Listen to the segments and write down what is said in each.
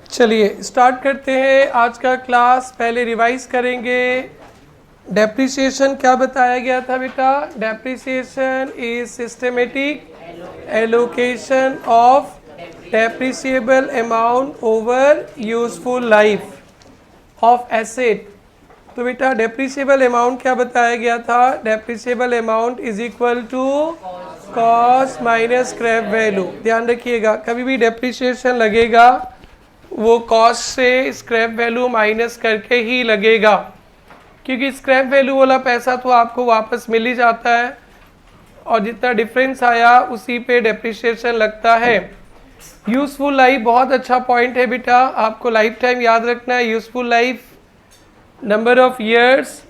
चलिए स्टार्ट करते हैं आज का क्लास। पहले रिवाइज करेंगे। डेप्रिसिएशन क्या बताया गया था बेटा? Depreciation is systematic allocation of depreciable amount over useful life of asset. तो बेटा डेप्रिसिएबल अमाउंट क्या बताया गया था? Depreciable amount is equal to cost minus scrap value. ध्यान रखिएगा, कभी भी डेप्रिसिएशन लगेगा वो कॉस्ट से स्क्रैप वैल्यू माइनस करके ही लगेगा, क्योंकि स्क्रैप वैल्यू वाला पैसा तो आपको वापस मिल ही जाता है और जितना डिफरेंस आया उसी पे डेप्रिसिएशन लगता है। यूजफुल लाइफ बहुत अच्छा पॉइंट है बेटा, आपको लाइफ टाइम याद रखना है। Useful life number of years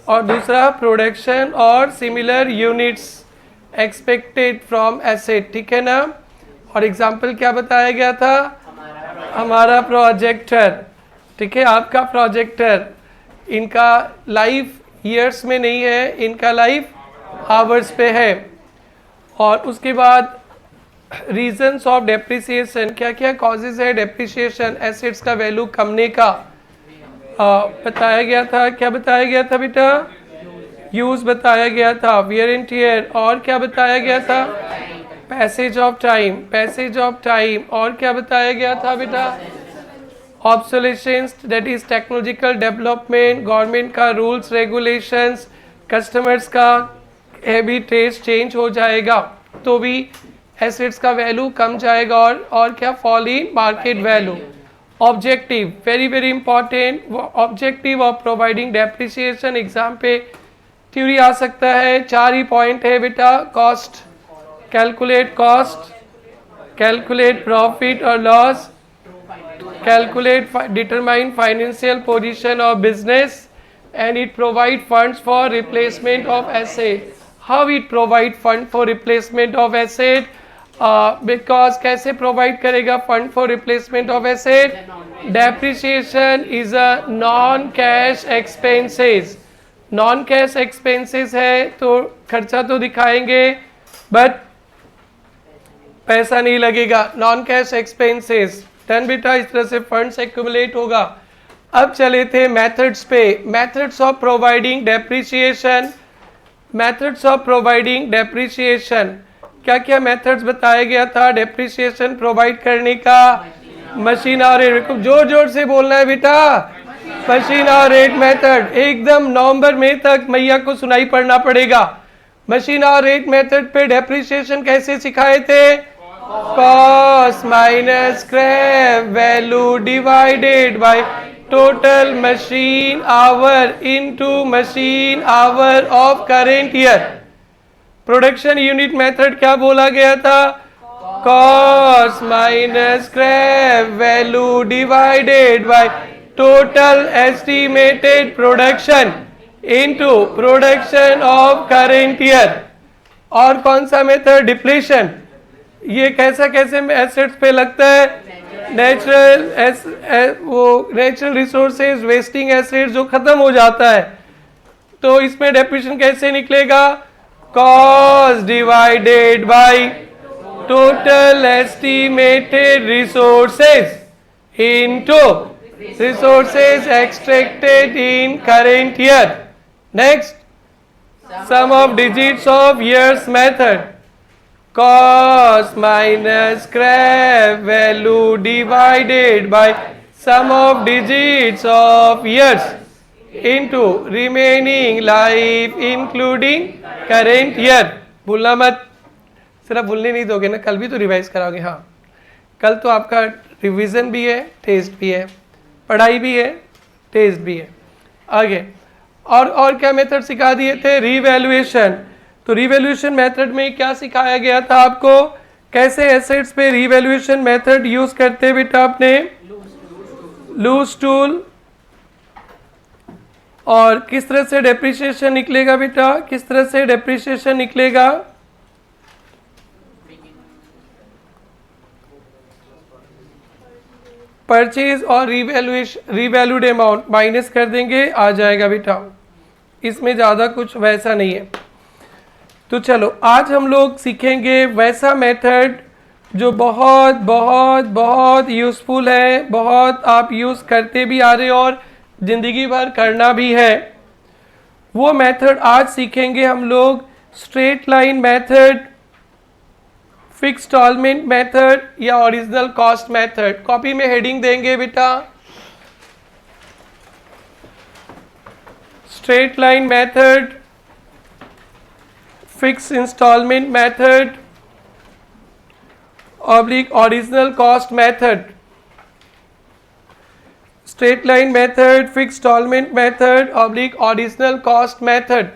और दूसरा प्रोडक्शन और similar units expected from asset, ठीक है ना। और एग्जाम्पल क्या बताया गया था? हमारा प्रोजेक्टर, ठीक है, आपका प्रोजेक्टर। इनका लाइफ ईयर्स में नहीं है, इनका लाइफ आवर्स पे है। और उसके बाद रीजंस ऑफ डेप्रिसिएशन, क्या क्या कॉजेज है डेप्रिसिएशन, एसेट्स का वैल्यू कमने का बताया गया था। क्या बताया गया था बेटा? यूज बताया गया था, वियर एंड टियर, और क्या बताया गया था? Passage of time, passage of time, और क्या बताया गया था बेटा? Obsolescence, that is technological development, government का रूल्स रेगुलेशंस, कस्टमर्स का हैबिट टेस्ट चेंज हो जाएगा तो भी एसेट्स का वैल्यू कम जाएगा। और क्या? Fall in market value. Objective, very very important, objective of providing depreciation. Exam पे थ्योरी आ सकता है, 4 ही पॉइंट है बेटा। Cost, calculate cost, calculate profit और loss, calculate determine financial position of business, and it provide funds for replacement of asset. How it provide fund for replacement of asset? Because कैसे provide करेगा fund for replacement of asset? Depreciation is a non cash expenses. non cash expenses है तो खर्चा तो दिखाएंगे but पैसा नहीं लगेगा। नॉन कैश एक्सपेंसेस डन बेटा, इस तरह से फंड्स एक्यूमुलेट होगा। अब चले थे मेथड्स पे। Methods of providing depreciation, methods of providing depreciation, क्या क्या मेथड्स बताया गया था डेप्रिसिएशन प्रोवाइड करने का? मशीन और रेट, जोर जोर से बोलना है बेटा। मशीन और रेट मेथड, एकदम नवंबर मई तक मैया को सुनाई पड़ना पड़ेगा। मशीन और रेट मेथड पे डेप्रिसिएशन कैसे सिखाए थे? Cost minus scrap value divided by total machine our into machine hour of current year. Production unit method क्या बोला गया था? Cost minus scrap value divided by total estimated production into production of current year. और कौन सा method? Depletion. ये कैसे assets पे लगता है? नेचुरल रिसोर्सेज, वेस्टिंग एसेट्स जो खत्म हो जाता है, तो इसमें डेप्रिसिएशन कैसे निकलेगा? Cost divided by total estimated resources into resources extracted in current year. Next, sum of digits of years method, cost minus scrap value divided by sum of digits of years into remaining life including current year। भूलना मत, सिर्फ भूलने नहीं दोगे ना, कल भी तो रिवाइज कराओगे। हाँ, कल तो आपका रिवीजन भी है, टेस्ट भी है, पढ़ाई भी है, टेस्ट भी है। आगे और क्या मेथड सिखा दिए थे? रीवैल्यूएशन। तो रीवैल्यूएशन मेथड में क्या सिखाया गया था आपको? कैसे एसेट्स पे रीवैल्यूएशन मेथड यूज करते बेटा आपने? Loose tool. और किस तरह से डेप्रिसिएशन निकलेगा बेटा? किस तरह से डेप्रिसिएशन निकलेगा? परचेज और रीवैल्यूड अमाउंट माइनस कर देंगे, आ जाएगा बेटा। इसमें ज़्यादा कुछ वैसा नहीं है। तो चलो आज हम लोग सीखेंगे वैसा मेथड जो बहुत बहुत बहुत यूज़फुल है, बहुत आप यूज़ करते भी आ रहे हो और ज़िंदगी भर करना भी है। वो मेथड आज सीखेंगे हम लोग, straight line method, fix installment method या ओरिजिनल कॉस्ट मेथड। कॉपी में हेडिंग देंगे बेटा, straight line method, fix installment method, oblique original cost method. Straight line method, fix installment method, oblique original cost method.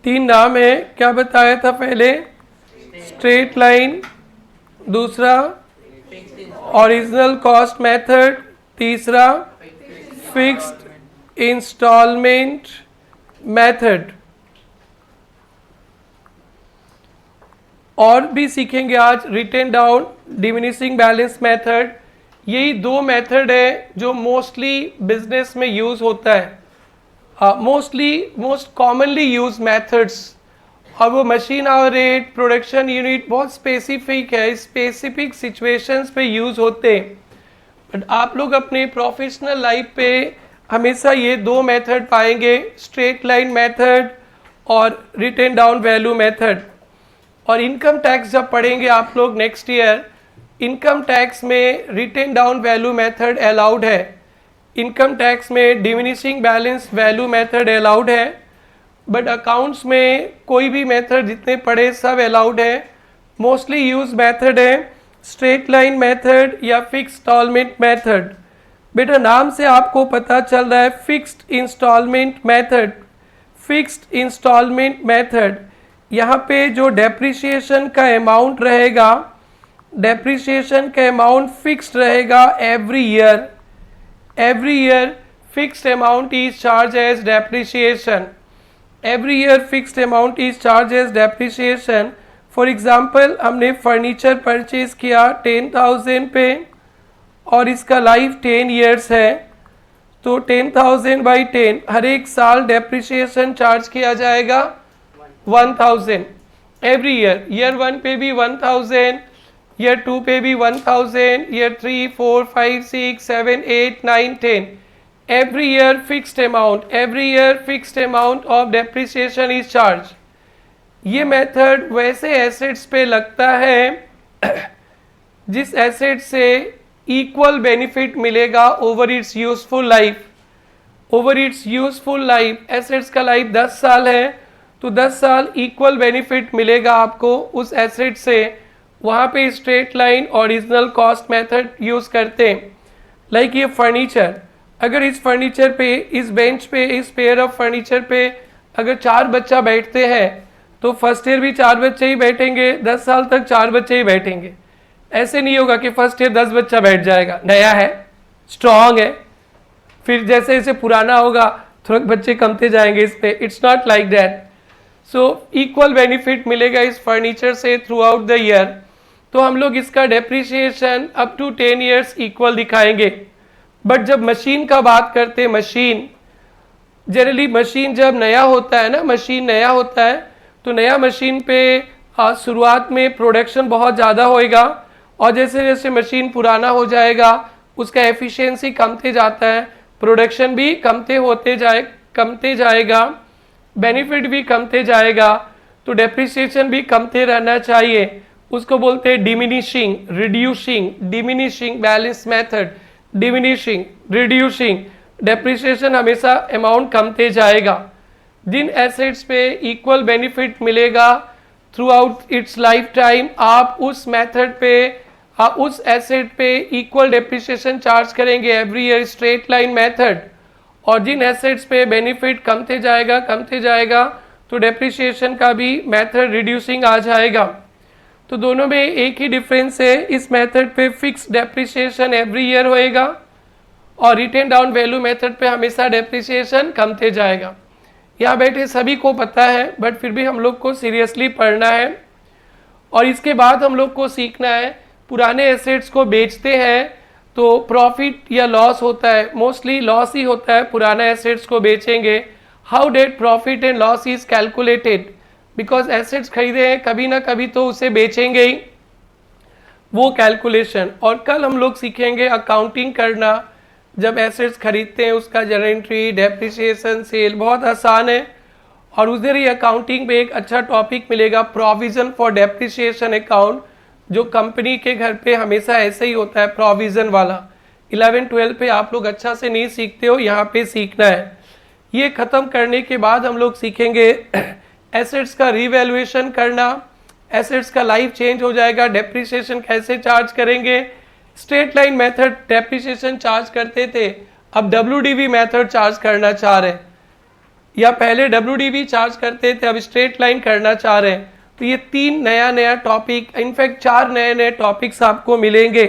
तीन नाम है, क्या बताया था पहले? स्ट्रेट लाइन, दूसरा ओरिजिनल कॉस्ट मेथड, तीसरा फिक्स्ड इंस्टॉलमेंट मेथड। और भी सीखेंगे आज written down, diminishing balance method. यही दो मेथड है जो मोस्टली बिजनेस में यूज होता है, मोस्ट कॉमनली यूज मेथड्स। और वो machine hour rate, production unit बहुत स्पेसिफिक है, स्पेसिफिक सिचुएशंस पे यूज़ होते हैं। बट आप लोग अपने प्रोफेशनल लाइफ पे हमेशा ये दो मेथड पाएंगे, स्ट्रेट लाइन मेथड और रिटन डाउन वैल्यू मेथड। और इनकम टैक्स जब पढ़ेंगे आप लोग नेक्स्ट ईयर, इनकम टैक्स में written down value method allowed है, इनकम टैक्स में diminishing balance value method allowed है, बट अकाउंट्स में कोई भी मेथड जितने पढ़े सब अलाउड है। मोस्टली यूज मेथड है स्ट्रेट लाइन मेथड या फिक्स इंस्टॉलमेंट मेथड। बेटा नाम से आपको पता चल रहा है fixed installment method. Fixed installment method, यहाँ पे जो डेप्रिसिएशन का अमाउंट रहेगा, डेप्रिसिएशन का अमाउंट फिक्स्ड रहेगा every year. Every year fixed amount is charge as depreciation. Every year fixed amount is charged as depreciation. For example, हमने furniture purchase किया 10,000 पे और इसका लाइफ 10 years है, तो 10,000 बाई 10 हर एक साल डेप्रिसिएशन चार्ज किया जाएगा 1,000 एवरी ईयर। ईयर 1 पे भी 1,000, ईयर 2 पे भी 1,000, year 3, 4, 5, 6, 7, 8, 9, 10। Every year fixed amount, every year fixed amount of depreciation is charged. ये मेथड वैसे एसेट्स पे लगता है जिस एसेट से इक्वल बेनिफिट मिलेगा over it's useful life. Over it's useful life, assets का लाइफ 10 साल है तो 10 साल इक्वल बेनिफिट मिलेगा आपको उस एसेट से। वहाँ पे straight line original cost method use करते हैं। लाइक ये फर्नीचर, अगर इस फर्नीचर पे, इस बेंच पे, इस पेयर ऑफ फर्नीचर पे अगर 4 बच्चा बैठते हैं तो फर्स्ट ईयर भी 4 बच्चे ही बैठेंगे, 10 साल तक 4 बच्चे ही बैठेंगे। ऐसे नहीं होगा कि फर्स्ट ईयर 10 बच्चा बैठ जाएगा, नया है, स्ट्रॉन्ग है, फिर जैसे जैसे पुराना होगा थोड़े बच्चे कमते जाएंगे इस पे। It's not like that. So equal benefit मिलेगा इस फर्नीचर से थ्रू आउट द ईयर। तो हम लोग इसका depreciation up to 10 years equal दिखाएंगे। बट जब मशीन का बात करते हैं, मशीन जनरली, मशीन जब नया होता है ना, मशीन नया होता है तो नया मशीन पे शुरुआत में प्रोडक्शन बहुत ज़्यादा होएगा और जैसे जैसे मशीन पुराना हो जाएगा उसका एफिशिएंसी कमते जाता है, प्रोडक्शन भी कमते जाएगा, बेनिफिट भी कमते जाएगा, तो डेप्रिसिएशन भी कमते रहना चाहिए। उसको बोलते हैं diminishing, reducing, diminishing balance method. Diminishing, reducing, depreciation हमेशा अमाउंट कमते जाएगा। जिन एसेट्स पे इक्वल बेनिफिट मिलेगा through out it's life time, आप उस मेथड पे, उस एसेट पे इक्वल डेप्रिसिएशन चार्ज करेंगे every year, straight line method. और जिन एसेट्स पे बेनिफिट कमते जाएगा तो डेप्रिसिएशन का भी मेथड रिड्यूसिंग आ जाएगा। तो दोनों में एक ही डिफरेंस है, इस मेथड पे फिक्स डेप्रिसिएशन एवरी ईयर होएगा और रिटन डाउन वैल्यू मेथड पे हमेशा डेप्रिसिएशन कमते जाएगा। यहाँ बैठे सभी को पता है बट फिर भी हम लोग को सीरियसली पढ़ना है। और इसके बाद हम लोग को सीखना है पुराने एसेट्स को बेचते हैं तो प्रॉफिट या लॉस होता है, मोस्टली लॉस ही होता है पुराना एसेट्स को बेचेंगे। How that profit and loss is calculated, because assets खरीदे हैं कभी ना कभी तो उसे बेचेंगे ही, वो कैलकुलेशन। और कल हम लोग सीखेंगे अकाउंटिंग करना, जब एसेट्स खरीदते हैं उसका जनरल एंट्री, डेप्रिसिएशन, सेल, बहुत आसान है। और उधर ही अकाउंटिंग में एक अच्छा टॉपिक मिलेगा प्रोविजन फॉर डेप्रिसिएशन अकाउंट, जो कंपनी के घर पे हमेशा ऐसे ही होता है प्रोविजन वाला। 11-12 पे आप लोग अच्छा से नहीं सीखते हो, यहाँ पे सीखना है। ये ख़त्म करने के बाद हम लोग सीखेंगे एसेट्स का रीवैल्यूएशन करना, एसेट्स का लाइफ चेंज हो जाएगा, डेप्रिसिएशन कैसे चार्ज करेंगे। Straight line method depreciation charge करते थे, अब WDV मेथड चार्ज करना चाह रहे हैं, या पहले WDV चार्ज करते थे अब स्ट्रेट लाइन करना चाह रहे हैं। तो ये 3 नया टॉपिक, इनफैक्ट 4 नए टॉपिक्स आपको मिलेंगे।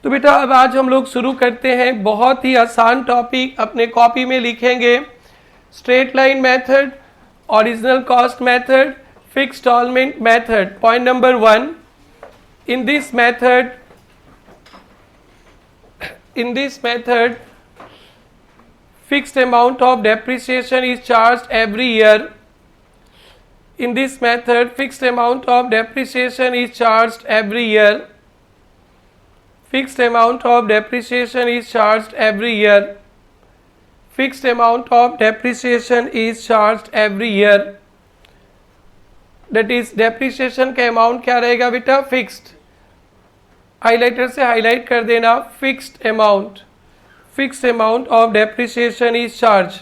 तो बेटा अब आज हम लोग शुरू करते हैं, बहुत ही आसान टॉपिक अपने कॉपी में लिखेंगे। Straight line method, original cost method, fixed installment method. Point number 1, in this method fixed amount of depreciation is charged every year. In this method fixed amount of depreciation is charged every year. Fixed amount of depreciation is charged every year. Fixed amount of depreciation is charged every year. That is depreciation का amount क्या रहेगा बेटा, fixed। Highlighter से highlight कर देना, fixed amount, fixed amount of depreciation is charge.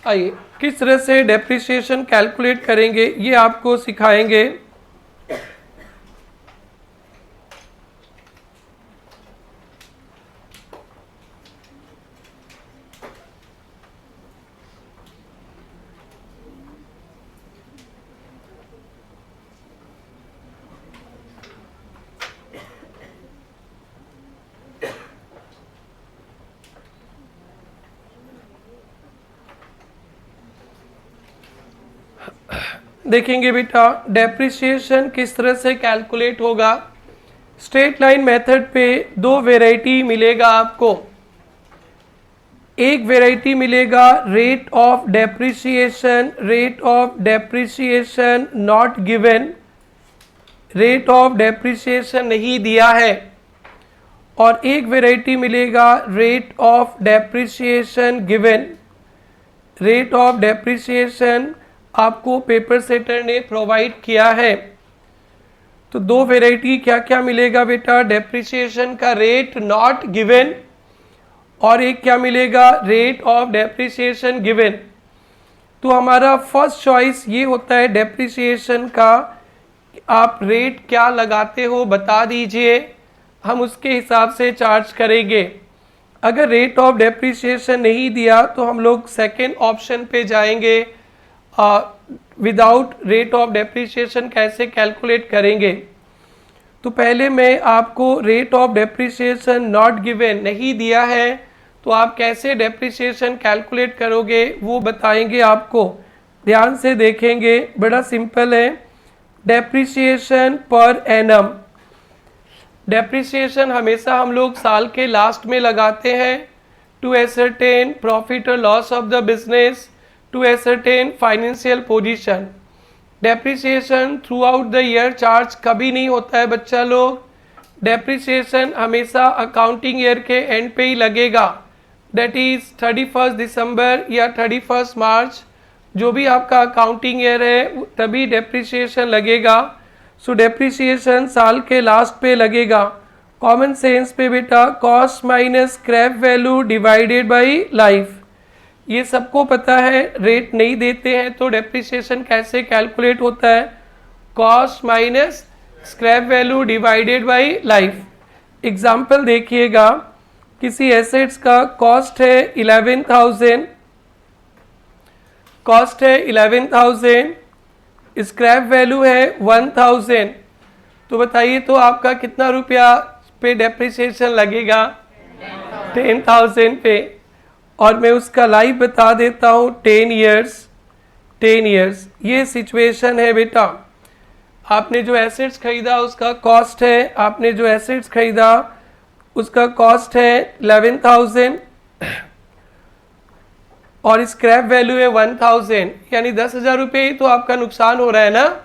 आइए किस तरह से डेप्रिसिएशन कैलकुलेट करेंगे ये आपको सिखाएंगे। देखेंगे बेटा डेप्रिसिएशन किस तरह से कैलकुलेट होगा। स्ट्रेट लाइन मेथड पे 2 वेराइटी मिलेगा आपको। एक वेराइटी मिलेगा rate of depreciation, rate of depreciation not given, rate of depreciation नहीं दिया है। और एक वेराइटी मिलेगा rate of depreciation given, rate of depreciation आपको पेपर सेटर ने प्रोवाइड किया है। तो 2 वेराइटी क्या क्या मिलेगा बेटा, डेप्रिसिएशन का रेट नॉट गिवन और एक क्या मिलेगा, रेट ऑफ डेप्रिसिएशन गिवन। तो हमारा फर्स्ट चॉइस ये होता है डेप्रिसिएशन का, आप रेट क्या लगाते हो बता दीजिए, हम उसके हिसाब से चार्ज करेंगे। अगर रेट ऑफ डेप्रिसिएशन नहीं दिया तो हम लोग सेकेंड ऑप्शन पे जाएंगे, विदाउट रेट ऑफ डेप्रिसिएशन कैसे कैलकुलेट करेंगे। तो पहले मैं आपको rate of depreciation not given नहीं दिया है तो आप कैसे डेप्रिसिएशन कैलकुलेट करोगे वो बताएंगे आपको। ध्यान से देखेंगे, बड़ा सिंपल है। डेप्रिसिएशन पर एनम, डेप्रिसिएशन हमेशा हम लोग साल के लास्ट में लगाते हैं टू एसरटेन प्रॉफिट और loss of the business, to ascertain financial position। Depreciation through out the year charge कभी नहीं होता है बच्चा लोग। डेप्रिसिएशन हमेशा अकाउंटिंग ईयर के एंड पे ही लगेगा, दैट इज 31 दिसंबर या 31 मार्च, जो भी आपका अकाउंटिंग ईयर है तभी डेप्रिसिएशन लगेगा। सो डेप्रिसिएशन साल के लास्ट पे लगेगा। कॉमन सेंस पे बेटा cost minus scrap value divided by life, ये सबको पता है। रेट नहीं देते हैं तो डेप्रिसिएशन कैसे कैलकुलेट होता है, cost minus scrap value divided by life. Example देखिएगा, किसी एसेट्स का कॉस्ट है 11,000, कॉस्ट है 11,000, स्क्रैप वैल्यू है 1,000, तो बताइए तो आपका कितना रुपया पे डेप्रिसिएशन लगेगा, 10,000 पे। और मैं उसका लाइफ बता देता हूँ 10 ईयर्स। 10 ईयर्स ये सिचुएशन है बेटा। आपने जो एसेट्स खरीदा उसका कॉस्ट है, आपने जो एसेट्स खरीदा उसका कॉस्ट है 11,000 और स्क्रैप वैल्यू है 1,000, यानी 10,000 रुपये ही तो आपका नुकसान हो रहा है ना,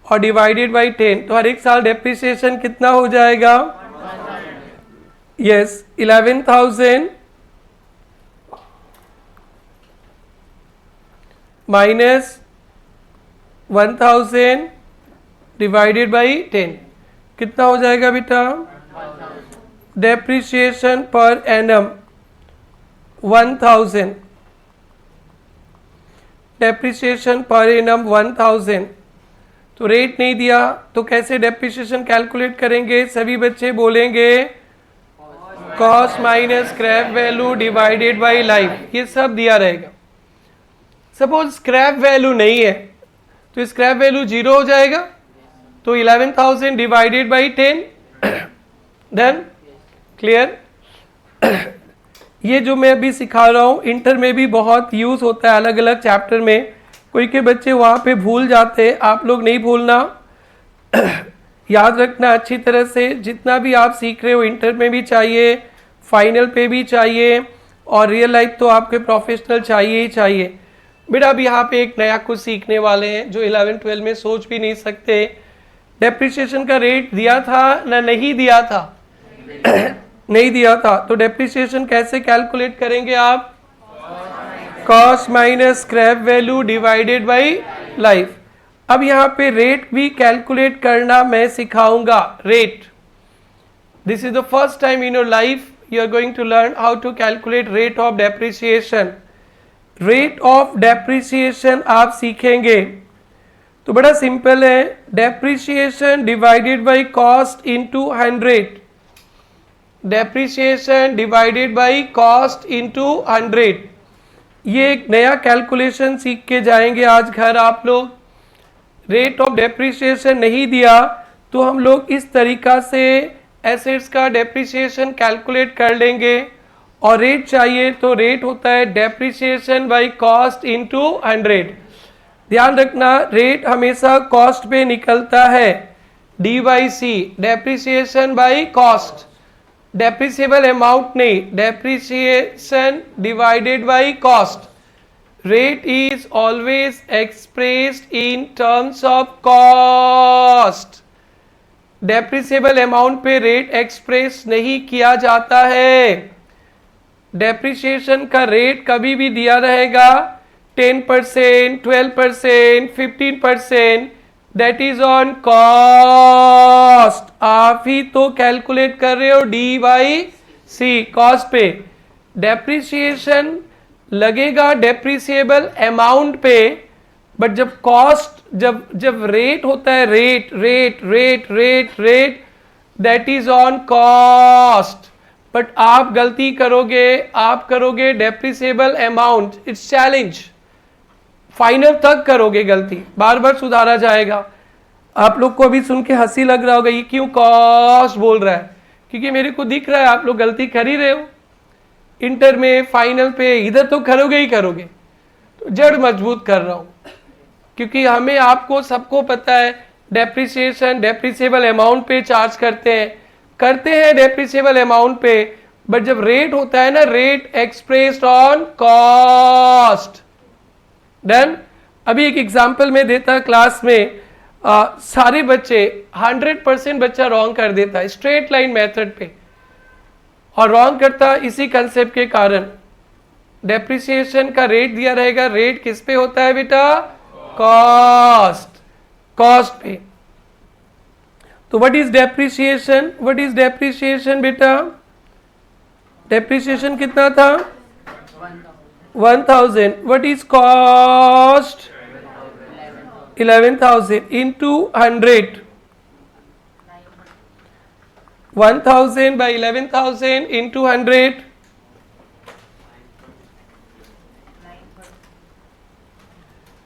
और डिवाइडेड बाई 10 तो हर एक साल डेप्रिसिएशन कितना हो जाएगा? यस 11,000 माइनस 1,000 डिवाइडेड बाई 10 कितना हो जाएगा बेटा? Depreciation per annum 1,000, depreciation per annum 1,000। तो रेट नहीं दिया तो कैसे डेप्रिसिएशन कैलकुलेट करेंगे? सभी बच्चे बोलेंगे cost minus scrap value divided by life, ये सब दिया रहेगा। सपोज स्क्रैप वैल्यू नहीं है तो स्क्रैप वैल्यू 0 हो जाएगा, तो 11,000 डिवाइडेड बाई 10 डन, क्लियर। ये जो मैं अभी सिखा रहा हूँ इंटर में भी बहुत यूज होता है, अलग अलग चैप्टर में। कोई के बच्चे वहाँ पे भूल जाते हैं, आप लोग नहीं भूलना याद रखना अच्छी तरह से। जितना भी आप सीख रहे हो इंटर में भी चाहिए, फाइनल पे भी चाहिए, और रियल लाइफ तो आपके प्रोफेशनल चाहिए ही चाहिए। बेटा अब यहाँ पे एक नया कुछ सीखने वाले हैं जो 11-12 में सोच भी नहीं सकते। डेप्रिसिएशन का रेट दिया था ना नहीं दिया था? नहीं दिया था, तो डेप्रिसिएशन कैसे कैलकुलेट करेंगे आप? Cost minus scrap value divided by life. अब यहाँ पे रेट भी कैलकुलेट करना मैं सिखाऊंगा। Rate, this is the first time in your life you are going to learn how to calculate rate of depreciation. Rate of depreciation आप सीखेंगे तो बड़ा सिंपल है, depreciation divided by cost into 100, depreciation divided by cost into 100। ये एक नया calculation सीख के जाएंगे आज घर आप लोग। रेट ऑफ डेप्रिसिएशन नहीं दिया तो हम लोग इस तरीका से एसेट्स का डेप्रिसिएशन कैलकुलेट कर लेंगे, और रेट चाहिए तो रेट होता है डेप्रिसिएशन बाई कॉस्ट इनटू 100। ध्यान रखना रेट हमेशा कॉस्ट पे निकलता है, D by C, depreciation by cost, depreciable amount नहीं, depreciation divided by cost. Rate is always expressed in terms of cost. Depreciable amount पे रेट एक्सप्रेस नहीं किया जाता है। डेप्रिसिएशन का रेट कभी भी दिया रहेगा 10%, 12%, 15%, दैट इज ऑन कॉस्ट। आप ही तो कैलकुलेट कर रहे हो डी बाई सी, कॉस्ट पे। डेप्रिसिएशन लगेगा डेप्रिसिएबल अमाउंट पे, बट जब कॉस्ट, जब रेट होता है, rate rate rate rate rate, that is on cost. But आप गलती करोगे, आप करोगे depreciable amount, it's challenge, final तक करोगे गलती, बार बार सुधारा जाएगा। आप लोग को अभी सुन के हंसी लग रहा होगा, ये क्यों कॉस्ट बोल रहा है? क्योंकि मेरे को दिख रहा है आप लोग गलती कर ही रहे हो। इंटर में फाइनल पे इधर तो करोगे ही करोगे, तो जड़ मजबूत कर रहा हूं, क्योंकि हमें आपको सबको पता है डेप्रिसिएशन डेप्रिसिएबल अमाउंट पे चार्ज करते हैं डेप्रिसिएबल अमाउंट पे, बट जब रेट होता है ना, rate expressed on cost. Done. अभी एक एग्जांपल में देता क्लास में, सारे बच्चे 100% बच्चा रॉन्ग कर देता है स्ट्रेट लाइन मेथड पे, और रॉन्ग करता इसी कंसेप्ट के कारण। डेप्रिसिएशन का रेट दिया रहेगा, रेट किस पे होता है बेटा? कॉस्ट, कॉस्ट पे। तो what is depreciation? What is depreciation बेटा? डेप्रिसिएशन कितना था? 1,000। What is cost? 11,000 into 100. 1,000 by 11,000 into 100.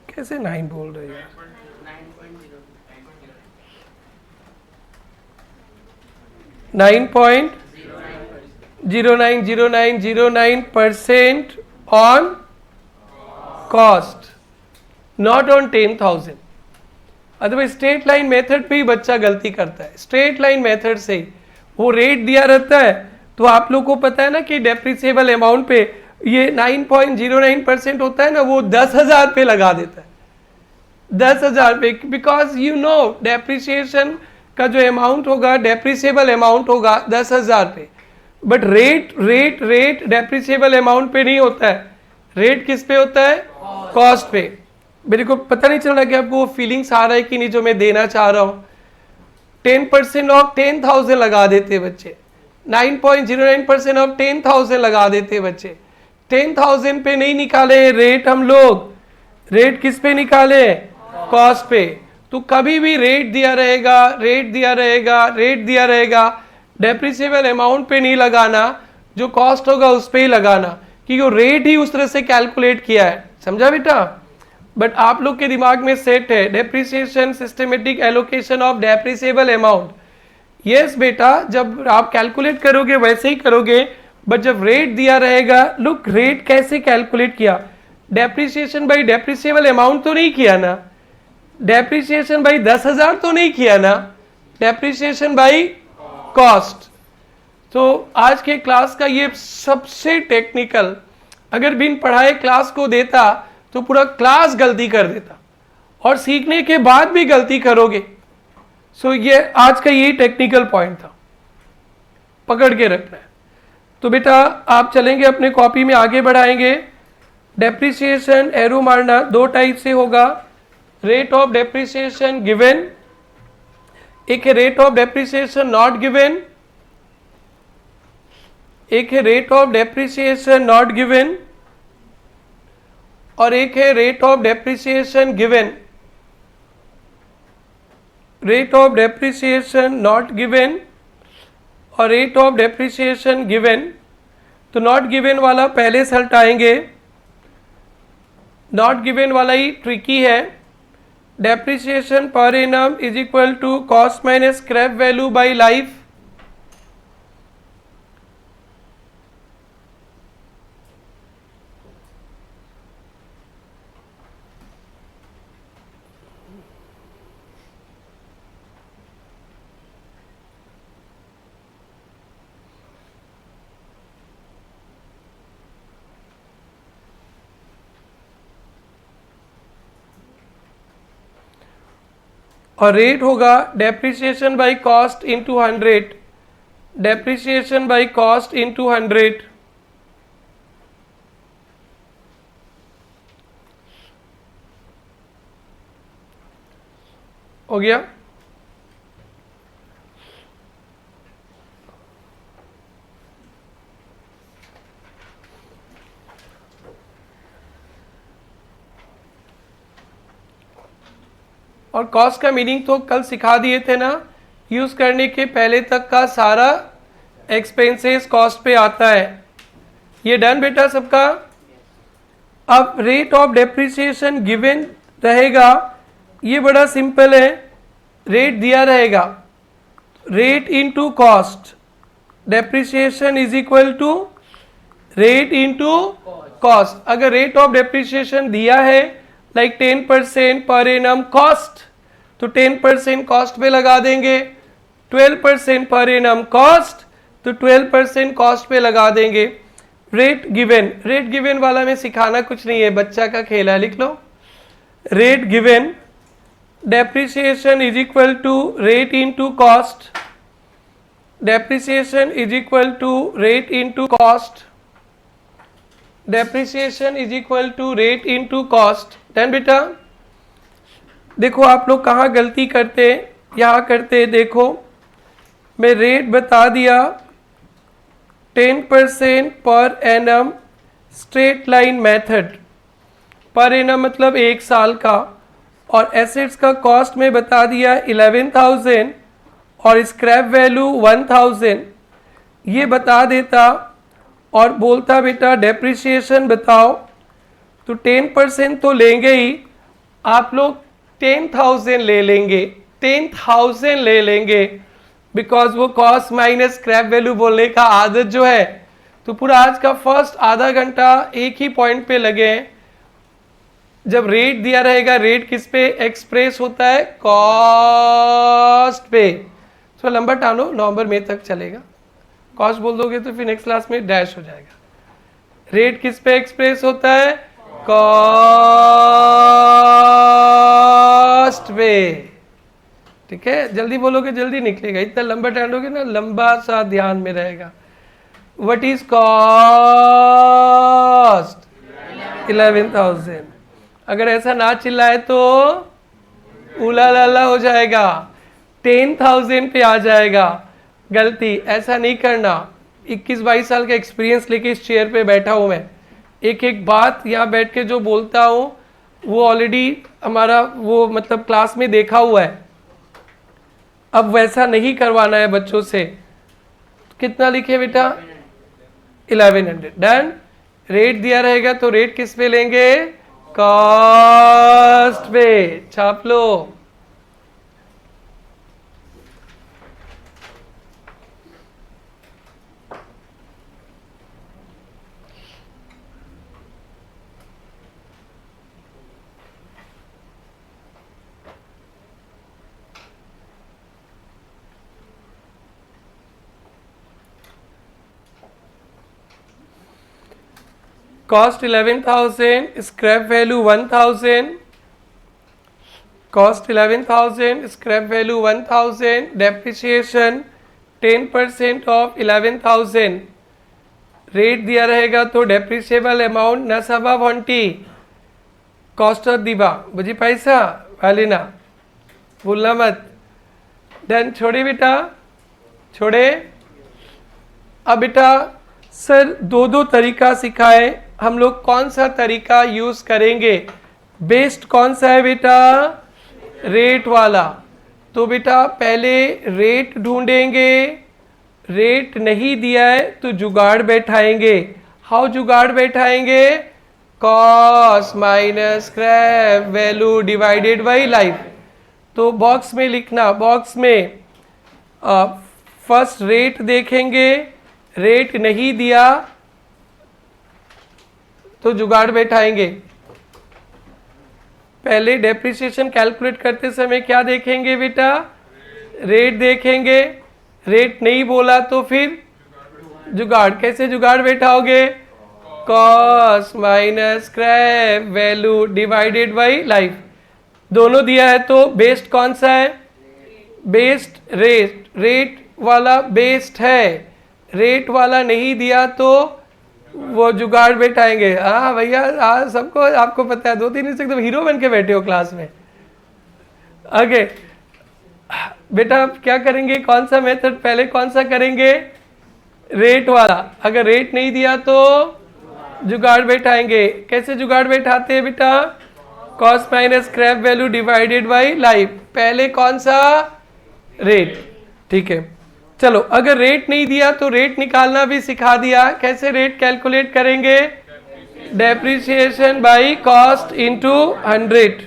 कैसे 9 बोल रहे हैं? 9.090909% on cost, not on 10,000। Otherwise straight line method पे ही बच्चा गलती करता है। स्ट्रेट लाइन मेथड से वो रेट दिया रहता है, तो आप लोग को पता है ना कि डेप्रिसिएबल अमाउंट पे ये 9.09% होता है ना, वो 10,000 पे लगा देता है, 10,000 पे, बिकॉज यू नो डेप्रिसिएशन का जो अमाउंट होगा, डेप्रिसिएबल अमाउंट होगा 10,000 पे, बट रेट डेप्रिसिएबल अमाउंट पे नहीं होता है, रेट किस पे होता है? कॉस्ट पे। मेरे को पता नहीं चल रहा कि आपको वो फीलिंग्स आ रहा है कि नहीं जो मैं देना चाह रहा हूँ। 10% ऑफ 10,000 लगा देते बच्चे, 9.09% ऑफ 10,000 लगा देते बच्चे। 10,000 पे नहीं निकाले रेट हम लोग, रेट किस पे निकाले? कॉस्ट पे। तो कभी भी रेट दिया रहेगा, रेट दिया रहेगा, रेट दिया रहेगा, डेप्रिसिएबल अमाउंट पे नहीं लगाना, जो कॉस्ट होगा उस पे ही लगाना, क्योंकि वो रेट ही उस तरह से कैलकुलेट किया है। समझा बेटा? बट आप लोग के दिमाग में सेट है depreciation systematic allocation of depreciable amount. Yes बेटा, जब आप कैलकुलेट करोगे वैसे ही करोगे, बट जब रेट दिया रहेगा, लुक रेट कैसे कैलकुलेट किया? डेप्रिसिएशन बाई डेप्रिसिएबल अमाउंट तो नहीं किया ना, डेप्रिसिएशन बाई 10,000 तो नहीं किया ना, डेप्रिसिएशन बाई कॉस्ट। तो आज के क्लास का ये सबसे टेक्निकल, अगर बिन पढ़ाए क्लास को देता तो पूरा क्लास गलती कर देता, और सीखने के बाद भी गलती करोगे। सो ये आज का यही टेक्निकल पॉइंट था, पकड़ के रखना है। तो बेटा आप चलेंगे अपने कॉपी में आगे बढ़ाएंगे। डेप्रिसिएशन एरो मारना दो टाइप से होगा, रेट ऑफ डेप्रिसिएशन गिवन, एक है rate of depreciation not given, एक है rate of depreciation not given, और एक है rate of depreciation given. Rate of depreciation not given और रेट ऑफ डेप्रिसिएशन गिवन। तो नॉट गिवन वाला पहले से हटाएंगे, नॉट गिवन वाला ही ट्रिकी है। Depreciation per annum is equal to cost minus scrap value by life. और रेट होगा depreciation by cost into 100, depreciation by cost into 100। हो गया? और कॉस्ट का मीनिंग तो कल सिखा दिए थे ना, यूज करने के पहले तक का सारा एक्सपेंसेस कॉस्ट पे आता है। ये डन बेटा सबका? अब रेट ऑफ डेप्रिसिएशन गिवन रहेगा, ये बड़ा सिंपल है, रेट दिया रहेगा, rate into cost, depreciation is equal to rate into cost. अगर रेट ऑफ डेप्रिसिएशन दिया है लाइक 10% पर एनम कॉस्ट, तो 10% कॉस्ट पे लगा देंगे, 12% पर एनम कॉस्ट, तो 12% कॉस्ट पे लगा देंगे। रेट गिवन, रेट गिवन वाला में सिखाना कुछ नहीं है, बच्चा का खेल है, लिख लो। Rate given, depreciation is equal to rate into cost, depreciation is equal to rate into cost, depreciation is equal to rate into cost. Done बेटा? देखो आप लोग कहाँ गलती करते, यहाँ करते, देखो मैं रेट बता दिया 10% per annum straight line method, per annum मतलब एक साल का, और एसेट्स का कॉस्ट में बता दिया 11,000 और स्क्रैप वैल्यू 1,000, ये बता देता और बोलता बेटा डेप्रिसिएशन बताओ, तो 10% तो लेंगे ही, आप लोग 10,000 ले लेंगे, 10,000 ले लेंगे, बिकॉज वो कॉस्ट माइनस स्क्रैप वैल्यू बोलने का आदत जो है, तो पूरा आज का फर्स्ट आधा घंटा एक ही पॉइंट पे लगे हैं। जब रेट दिया रहेगा, रेट किस पे एक्सप्रेस होता है? कॉस्ट पे। तो लंबा टानो, नवंबर मई तक चलेगा। कॉस्ट बोल दोगे तो फिर नेक्स्ट क्लास में डैश हो जाएगा। रेट किस पे एक्सप्रेस होता है? कॉस्ट पे। ठीक है, जल्दी बोलोगे जल्दी निकलेगा, इतना लंबा टानोगे ना लंबा सा ध्यान में रहेगा। What is cost? 11,000। अगर ऐसा ना चिल्लाए तो उला लाला हो जाएगा, 10,000 पे आ जाएगा। गलती, ऐसा नहीं करना। 21-22 साल का एक्सपीरियंस लेके इस चेयर पे बैठा हूँ मैं। एक एक बात यहाँ बैठ के जो बोलता हूँ वो ऑलरेडी हमारा वो मतलब क्लास में देखा हुआ है। अब वैसा नहीं करवाना है बच्चों से। कितना लिखे बेटा? 1100। डन। रेट दिया रहेगा तो रेट किस पे लेंगे? कॉस्ट पे। छाप लो। Cost 11,000, scrap value 1,000। Cost 11,000, scrap value 1,000, depreciation 10% of 11,000। Rate दिया रहेगा तो डेप्रिसिएबल अमाउंट न सबा वंटी कॉस्ट ऑफ दिबा बुझी पैसा वाली ना भूलना मत। डन। छोड़े बेटा, छोड़े। अब बेटा सर दो तरीका सिखाए, हम लोग कौन सा तरीका यूज करेंगे? बेस्ट कौन सा है बेटा? रेट वाला। तो बेटा पहले रेट ढूंढेंगे, रेट नहीं दिया है तो जुगाड़ बैठाएंगे। हाउ जुगाड़ बैठाएंगे? Cost minus scrap value divided by life. तो बॉक्स में लिखना, बॉक्स में फर्स्ट रेट देखेंगे, रेट नहीं दिया तो जुगाड़ बैठाएंगे। पहले डेप्रिसिएशन कैलकुलेट करते समय क्या देखेंगे बेटा? रेट देखेंगे। रेट नहीं बोला तो फिर जुगाड़। कैसे जुगाड़ बैठाओगे? Cost minus scrap value divided by life. दोनों दिया है तो बेस्ट कौन सा है? Best rate. रेट वाला बेस्ट है, रेट वाला नहीं दिया तो वो जुगाड़ बैठाएंगे। हाँ भैया, हाँ सबको आपको पता है, 2-3 से एकदम हीरो बन के बैठे हो क्लास में। आगे बेटा क्या करेंगे? कौन सा मेथड पहले कौन सा करेंगे? रेट वाला। अगर रेट नहीं दिया तो जुगाड़ बैठाएंगे। कैसे जुगाड़ बैठाते हैं बेटा? Cost minus scrap value divided by life. पहले कौन सा? रेट। ठीक है, चलो अगर रेट नहीं दिया तो रेट निकालना भी सिखा दिया। कैसे रेट कैलकुलेट करेंगे? Depreciation by cost into 100।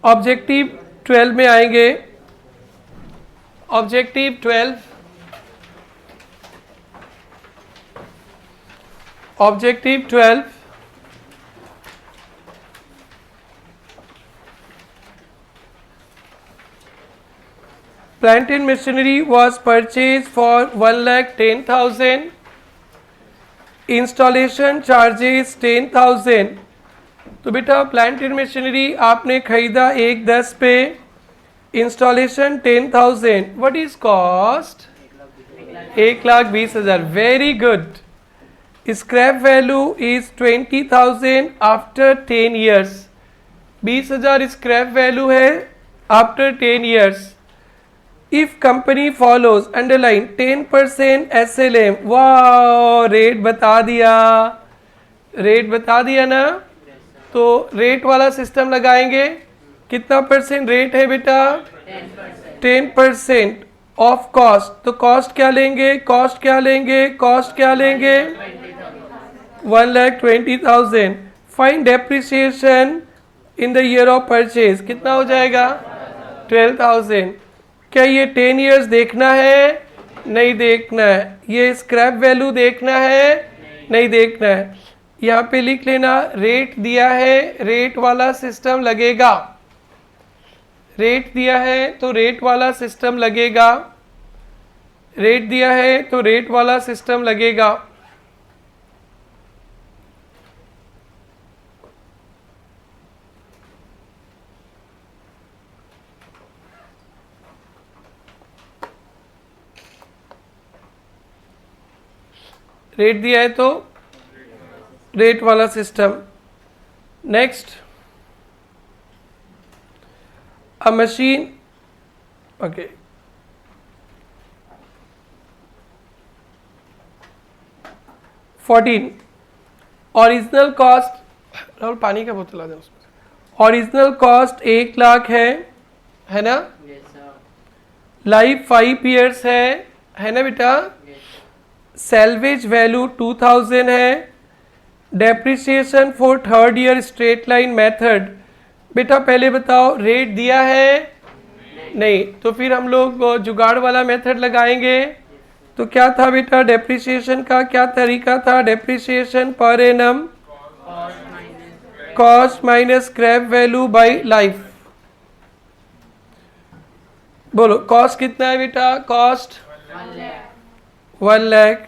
Objective 12 में आएंगे। Objective 12, objective 12 plant and machinery was purchased for 1,10,000, installation charges 10,000। तो बेटा प्लांट एंड मशीनरी आपने खरीदा 1,10 पे, installation 10,000। What is cost? 1,20,000। Very good. Scrap value is 20,000 after 10 years. 20,000 scrap value है after 10 years. If company follows underline 10% SLM। वाह, rate बता दिया, rate बता दिया ना। तो रेट वाला सिस्टम लगाएंगे। कितना परसेंट रेट है बेटा? 10%। ऑफ कॉस्ट, तो कॉस्ट क्या लेंगे, कॉस्ट क्या लेंगे, कॉस्ट क्या लेंगे, 1,20,000। Find depreciation in the year of purchase, कितना हो जाएगा, 12,000। क्या ये 10 ईयर्स देखना है, नहीं देखना है। ये स्क्रैप वैल्यू देखना है, नहीं देखना है। यहाँ पे लिख लेना, रेट दिया है, रेट वाला सिस्टम लगेगा, रेट दिया है तो रेट वाला सिस्टम लगेगा, रेट दिया है तो रेट वाला सिस्टम लगेगा। रेट दिया है तो रेट वाला सिस्टम। नेक्स्ट, अ machine, okay, original cost, Rahul पानी का बोतल आ जाए उसमें। ओरिजिनल कॉस्ट 1,00,000 है ना, लाइफ 5 ईयर्स है ना बेटा, सैल्वेज वैल्यू 2,000 है, depreciation for third year straight line method. बेटा पहले बताओ, रेट दिया है, नहीं, तो फिर हम लोग जुगाड़ वाला मेथड लगाएंगे। तो क्या था बेटा, डेप्रिसिएशन का क्या तरीका था, depreciation per annum cost minus scrap value by life. बोलो कॉस्ट कितना है बेटा, cost 1,00,000,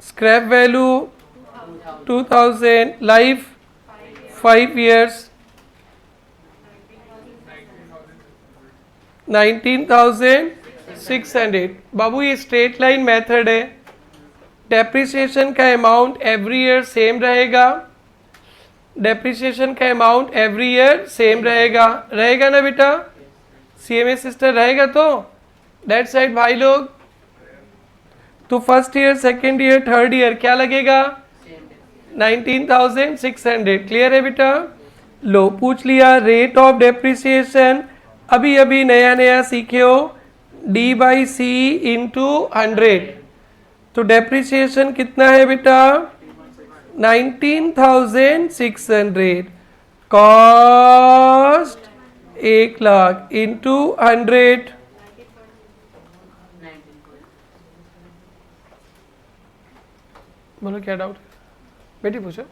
scrap value 2,000, life 5 years 19,600। बाबू ये स्ट्रेट लाइन मेथड है, डेप्रिसिएशन का अमाउंट एवरी ईयर सेम रहेगा, डेप्रिसिएशन का अमाउंट एवरी ईयर सेम रहेगा, रहेगा ना बेटा, सीएमए सिस्टर रहेगा। तो डेट साइड भाई लोग, तो first year, second year, third year क्या लगेगा, 19,600। क्लियर है बेटा। लो पूछ लिया, रेट ऑफ डेप्रिसिएशन अभी अभी नया नया सीखे हो, D/C इंटू 100। तो डेप्रिसिएशन कितना है बेटा, 19,600, कॉस्ट 1,00,000 इंटू 100, बोलो क्या डाउट है, बेटी पूछो।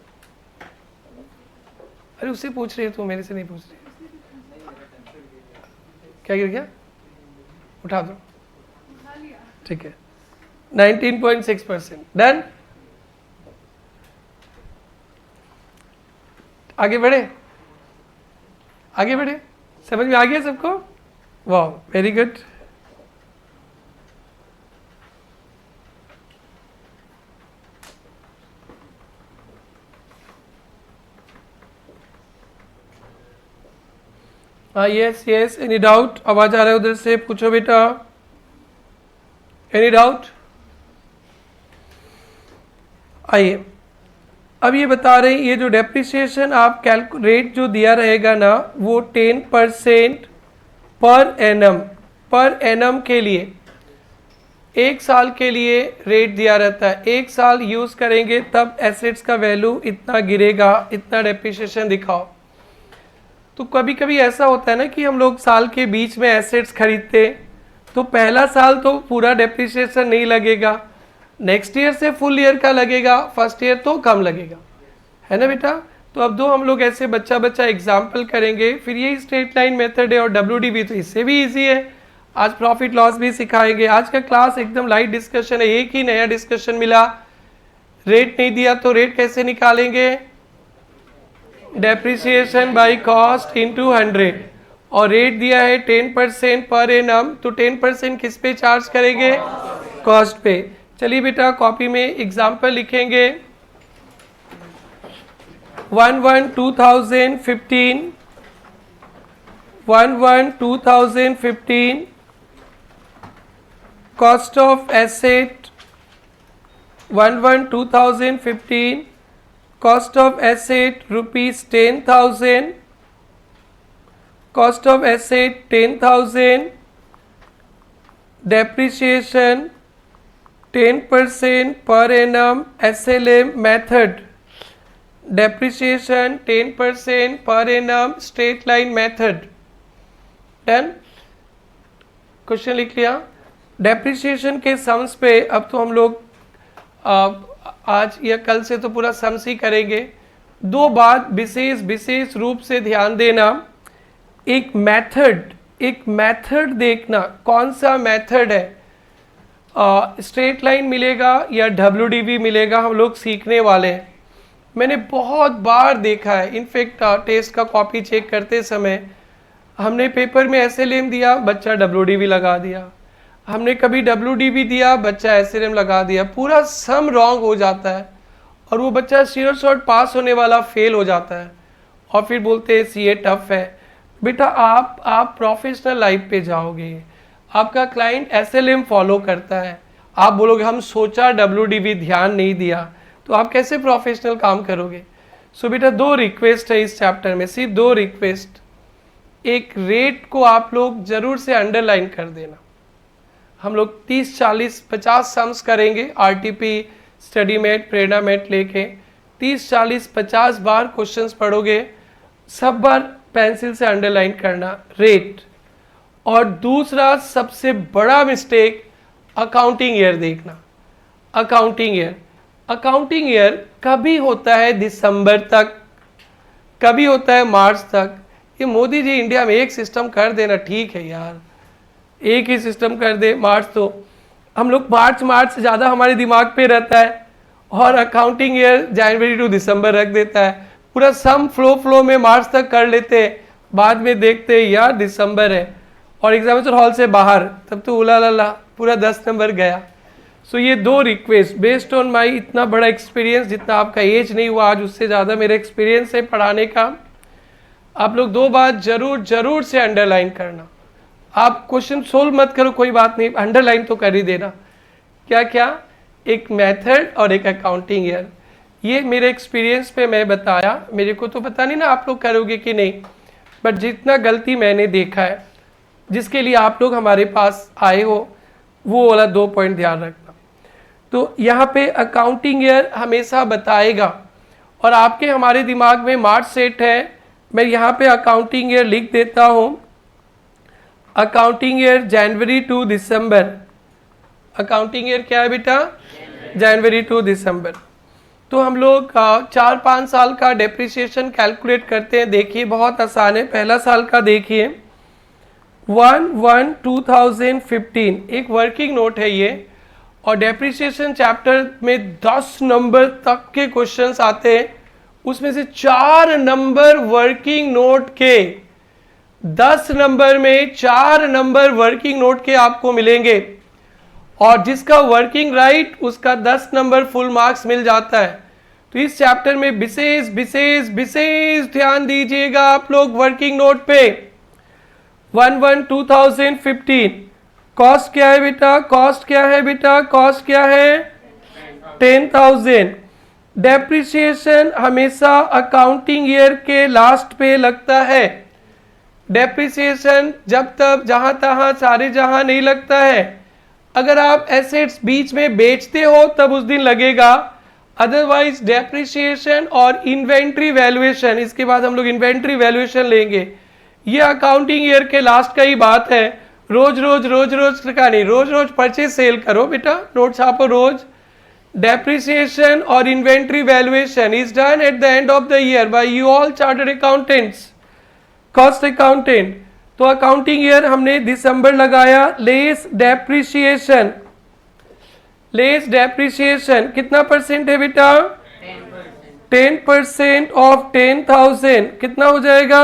अरे उससे पूछ रही है तू, मेरे से नहीं पूछ रही। क्या गिर गया, उठा दो, ठीक है, 19.6%। डन, आगे बढ़े, आगे बढ़े, समझ में आ गया सबको, वाह वेरी गुड। हाँ यस यस, एनी डाउट, आवाज आ रहा है उधर से, पूछो बेटा, एनी डाउट। आइए अब ये बता रहे हैं, ये जो डेप्रिसिएशन आप कैलकुलेट जो दिया रहेगा ना, वो 10% पर एनम के लिए 1 साल के लिए रेट दिया रहता है। 1 साल यूज करेंगे तब एसेट्स का वैल्यू इतना गिरेगा, इतना डेप्रिसिएशन दिखाओ। तो कभी कभी ऐसा होता है ना कि हम लोग साल के बीच में एसेट्स खरीदते, तो पहला साल तो पूरा डेप्रिसिएशन नहीं लगेगा, नेक्स्ट ईयर से फुल ईयर का लगेगा, फर्स्ट ईयर तो कम लगेगा, है ना बेटा। तो अब दो हम लोग ऐसे बच्चा बच्चा एग्जाम्पल करेंगे, फिर ये स्ट्रेट लाइन मेथड है और WD भी, तो इससे भी इजी है। आज प्रॉफिट लॉस भी सिखाएंगे। आज का क्लास एकदम लाइट डिस्कशन है, एक ही नया डिस्कशन मिला। रेट नहीं दिया तो रेट कैसे निकालेंगे, डेप्रिसिएशन बाय कॉस्ट इंटू 100, और रेट दिया है 10% पर एनम, तो 10% किस पे चार्ज करेंगे, कॉस्ट पे। चलिए बेटा कॉपी में एग्जाम्पल लिखेंगे। 1/1/2015, 1/1/2015 cost of asset, 1/1/2015 cost of asset rupees 10,000, cost of asset 10,000, depreciation 10% per annum SLM method, depreciation 10% per annum straight line method. Done, question लिख लिया। डेप्रिसिएशन के सम्स पे अब तो हम लोग आज या कल से तो पूरा सम्स ही करेंगे। दो बात विशेष रूप से ध्यान देना, एक मेथड देखना, कौन सा मेथड है, स्ट्रेट लाइन मिलेगा या WDV मिलेगा, हम लोग सीखने वाले हैं। मैंने बहुत बार देखा है, इनफैक्ट टेस्ट का कॉपी चेक करते समय हमने पेपर में SLM दिया, बच्चा WDV लगा दिया, हमने कभी WDV दिया, बच्चा SLM लगा दिया, पूरा सम रॉन्ग हो जाता है और वो बच्चा श्योर शॉर्ट पास होने वाला फेल हो जाता है और फिर बोलते हैं CA टफ है। बेटा आप प्रोफेशनल लाइफ पे जाओगे, आपका क्लाइंट SLM फॉलो करता है, आप बोलोगे हम सोचा WDV ध्यान नहीं दिया, तो आप कैसे प्रोफेशनल काम करोगे। सो बेटा दो रिक्वेस्ट है इस चैप्टर में, सिर्फ दो रिक्वेस्ट। एक रेट को आप लोग जरूर से अंडरलाइन कर देना। हम लोग 30, 40, 50 सम्स करेंगे, RTP, स्टडी मेट, प्रेरणा मेट लेके 30, 40, 50 बार क्वेश्चंस पढ़ोगे, सब बार पेंसिल से अंडरलाइन करना रेट। और दूसरा सबसे बड़ा मिस्टेक, अकाउंटिंग ईयर देखना। अकाउंटिंग ईयर कभी होता है दिसंबर तक, कभी होता है मार्च तक। ये मोदी जी इंडिया में एक सिस्टम कर देना, ठीक है यार, एक ही सिस्टम कर दे। मार्च तो हम लोग मार्च से ज़्यादा हमारे दिमाग पे रहता है और अकाउंटिंग ईयर जनवरी टू दिसंबर रख देता है। पूरा सम फ्लो में मार्च तक कर लेते हैं, बाद में देखते हैं यार दिसंबर है और एग्जामिनेशन हॉल से बाहर, तब तो उला ला पूरा 10 नंबर गया। सो ये दो रिक्वेस्ट बेस्ड ऑन माई इतना बड़ा एक्सपीरियंस, जितना आपका एज नहीं हुआ आज उससे ज़्यादा मेरा एक्सपीरियंस है पढ़ाने का। आप लोग दो बात जरूर से अंडरलाइन करना। आप क्वेश्चन सोल्व मत करो, कोई बात नहीं, अंडरलाइन तो कर ही देना। क्या, एक मेथड और एक अकाउंटिंग ईयर। ये मेरे एक्सपीरियंस पे मैं बताया, मेरे को तो पता नहीं ना आप लोग करोगे कि नहीं, बट जितना गलती मैंने देखा है, जिसके लिए आप लोग हमारे पास आए हो, वो वाला 2 पॉइंट ध्यान रखना। तो यहाँ पे अकाउंटिंग ईयर हमेशा बताएगा और आपके हमारे दिमाग में मार्च सेट है। मैं यहाँ पे अकाउंटिंग ईयर लिख देता हूँ, accounting year January to December. Accounting year क्या है बेटा, जनवरी टू दिसंबर। तो हम लोग 4-5 साल का डेप्रिसिएशन कैलकुलेट करते हैं। देखिए बहुत आसान है, पहला साल का देखिए 1/1/2015 एक वर्किंग नोट है ये, और डेप्रिसिएशन चैप्टर में 10 नंबर तक के क्वेश्चंस आते हैं, उसमें से 4 नंबर वर्किंग नोट के, 10 नंबर में 4 नंबर वर्किंग नोट के आपको मिलेंगे और जिसका वर्किंग राइट उसका 10 नंबर फुल मार्क्स मिल जाता है। तो इस चैप्टर में विशेष ध्यान दीजिएगा आप लोग वर्किंग नोट पे। 1/1/2015 कॉस्ट क्या है बेटा, कॉस्ट क्या है बेटा, कॉस्ट क्या है 10,000। डेप्रिसिएशन हमेशा अकाउंटिंग ईयर के लास्ट पे लगता है। डेप्रिसिएशन जब तक जहां तहां सारे जहां नहीं लगता है। अगर आप एसेट्स बीच में बेचते हो तब उस दिन लगेगा, अदरवाइज डेप्रिसिएशन और इन्वेंट्री वैल्यूएशन, इसके बाद हम लोग इन्वेंट्री वैल्यूएशन लेंगे। ये अकाउंटिंग ईयर के लास्ट का ही बात है। रोज का नहीं, रोज परचेज सेल करो बेटा, नोट छापो रोज। डेप्रिसिएशन और inventory valuation is done at the end of the year by you all chartered accountants, cost accountant. तो अकाउंटिंग ईयर हमने दिसंबर लगाया। लेस डेप्रिसिएशन कितना परसेंट है बेटा, 10% ऑफ 10,000 कितना हो जाएगा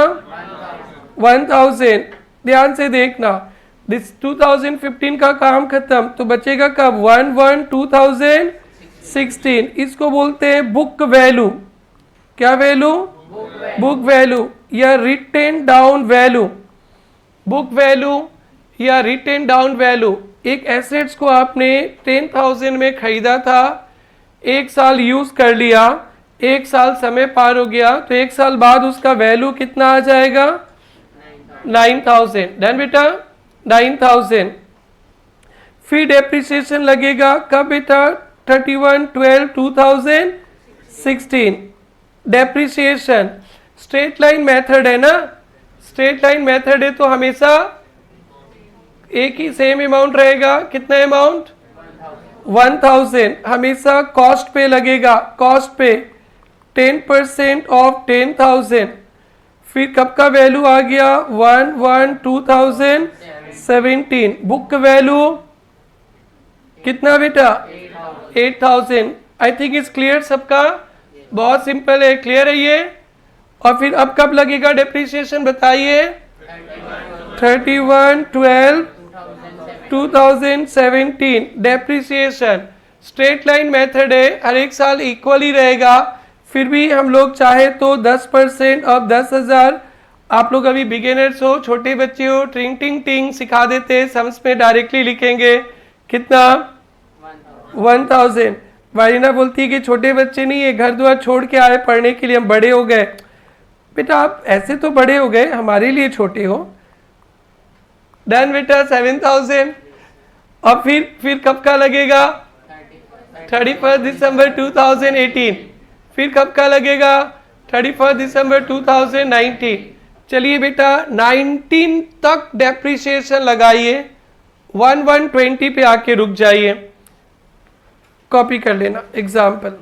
1,000। ध्यान से देखना, 2015 का काम खत्म तो बचेगा कब 1/1/2016। इसको बोलते हैं बुक वैल्यू। क्या वैल्यू, बुक वैल्यू या written down value. Book value या रिटेन डाउन वैल्यू, एक एसेट्स को आपने 10,000 में खरीदा था, 1 साल यूज कर लिया, 1 साल समय पार हो गया, तो 1 साल बाद उसका वैल्यू कितना आ जाएगा 9,000। डन बेटा, 9,000। फिर डेप्रिसिएशन लगेगा कब बेटा? 31/12/2016। डेप्रिसिएशन स्ट्रेट लाइन मेथड है ना, स्ट्रेट लाइन मेथड है तो हमेशा एक ही सेम अमाउंट रहेगा। कितना अमाउंट? 1000। हमेशा कॉस्ट पे लगेगा, कॉस्ट पे 10% ऑफ 10,000। फिर कब का वैल्यू आ गया? 1/1/2017। बुक वैल्यू कितना बेटा? 8,000। आई थिंक इज क्लियर सबका? बहुत सिंपल है, क्लियर है ये? और फिर अब कब लगेगा डेप्रिसिएशन बताइए? 31/12/2017। डेप्रिसिएशन स्ट्रेट लाइन मेथड है, हर एक साल इक्वल ही रहेगा। फिर भी हम लोग चाहे तो 10% ऑफ 10,000, आप लोग अभी बिगिनर्स हो, छोटे बच्चे हो, ट्रिंग टिंग टिंग सिखा देते, सम्स में डायरेक्टली लिखेंगे। कितना? 1000। वारिना बोलती है कि छोटे बच्चे नहीं है, घर द्वार छोड़ के आए पढ़ने के लिए, हम बड़े हो गए। बेटा आप ऐसे तो बड़े हो गए, हमारे लिए छोटे हो। डन बेटा, 7,000। और फिर कब का लगेगा? 31 दिसंबर 2018। फिर कब का लगेगा? 31 दिसंबर 2019। चलिए बेटा 19 तक डेप्रिसिएशन लगाइए, 1/120 पे आके रुक जाइए। कॉपी कर लेना एग्जाम्पल।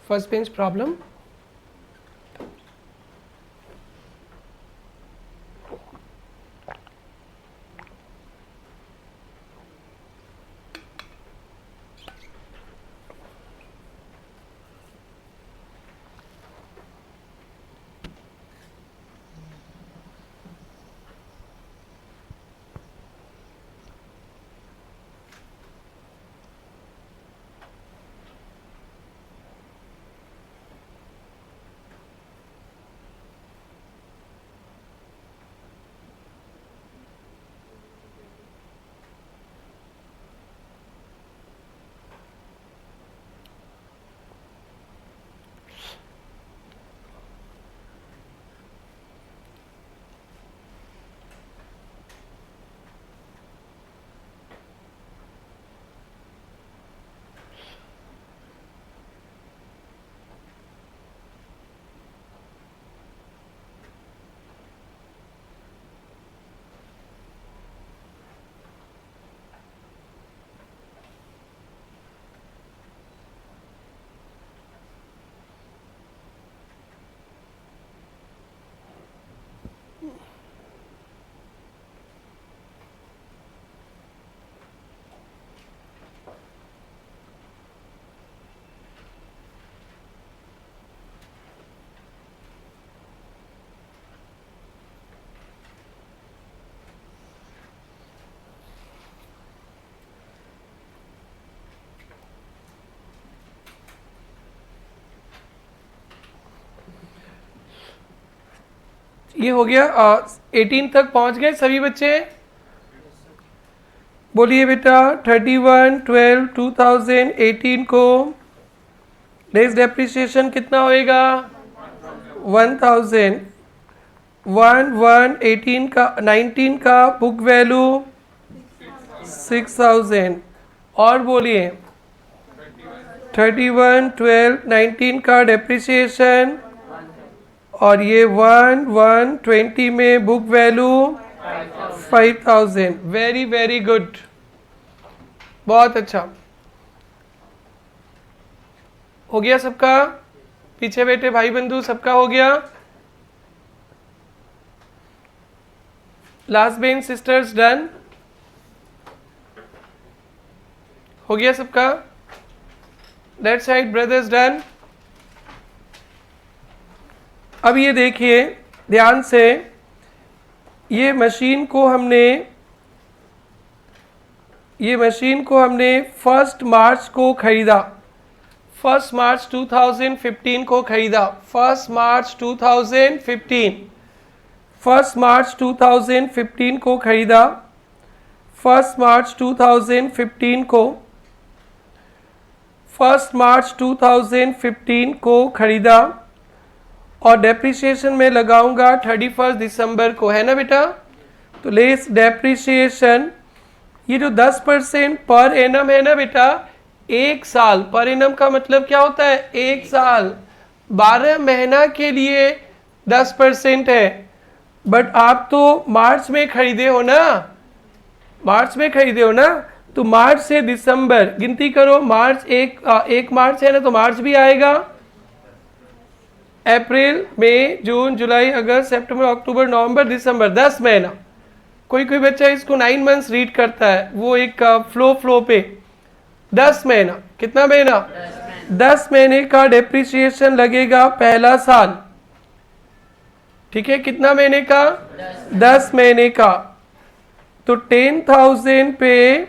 First bench problem. ये हो गया। 18 तक पहुंच गए सभी बच्चे? बोलिए बेटा 31/12/2018 को नेक्स्ट डेप्रिसिएशन कितना होएगा? 1000। 1/1/18 का 19 का बुक वैल्यू 6,000। और बोलिए 31/12/19 का डेप्रिसिएशन, और ये 1/1/20 में book value 5,000। Very very good, बहुत अच्छा हो गया सबका। पीछे बैठे भाई बंधु सबका हो गया। लास्ट बेंच सिस्टर्स डन हो गया सबका। Left side brothers done. अब ये देखिए ध्यान से, ये मशीन को हमने 1 मार्च को खरीदा, 1 मार्च 2015 को खरीदा। 1 मार्च 2015, 1 मार्च 2015 को खरीदा। 1 मार्च 2015 को 1 मार्च 2015 को खरीदा और डेप्रिसिएशन में लगाऊंगा 31 दिसंबर को, है ना बेटा। तो लेस डेप्रिसिएशन, ये जो 10% पर एनम है ना बेटा, एक साल, पर एनम का मतलब क्या होता है, एक साल, 12 महीना के लिए 10% है। बट आप तो मार्च में खरीदे हो ना, मार्च में खरीदे हो ना, तो मार्च से दिसंबर गिनती करो। मार्च एक मार्च है ना, तो मार्च भी आएगा, अप्रैल मई जून जुलाई अगस्त सितंबर अक्टूबर नवंबर दिसंबर, 10 महीना। कोई कोई बच्चा इसको 9 मंथ्स रीड करता है, वो एक फ्लो पे 10 महीना, कितना महीना, 10 महीने का डेप्रिसिएशन लगेगा पहला साल, ठीक है। कितना महीने का, 10 महीने का। तो 10,000 पे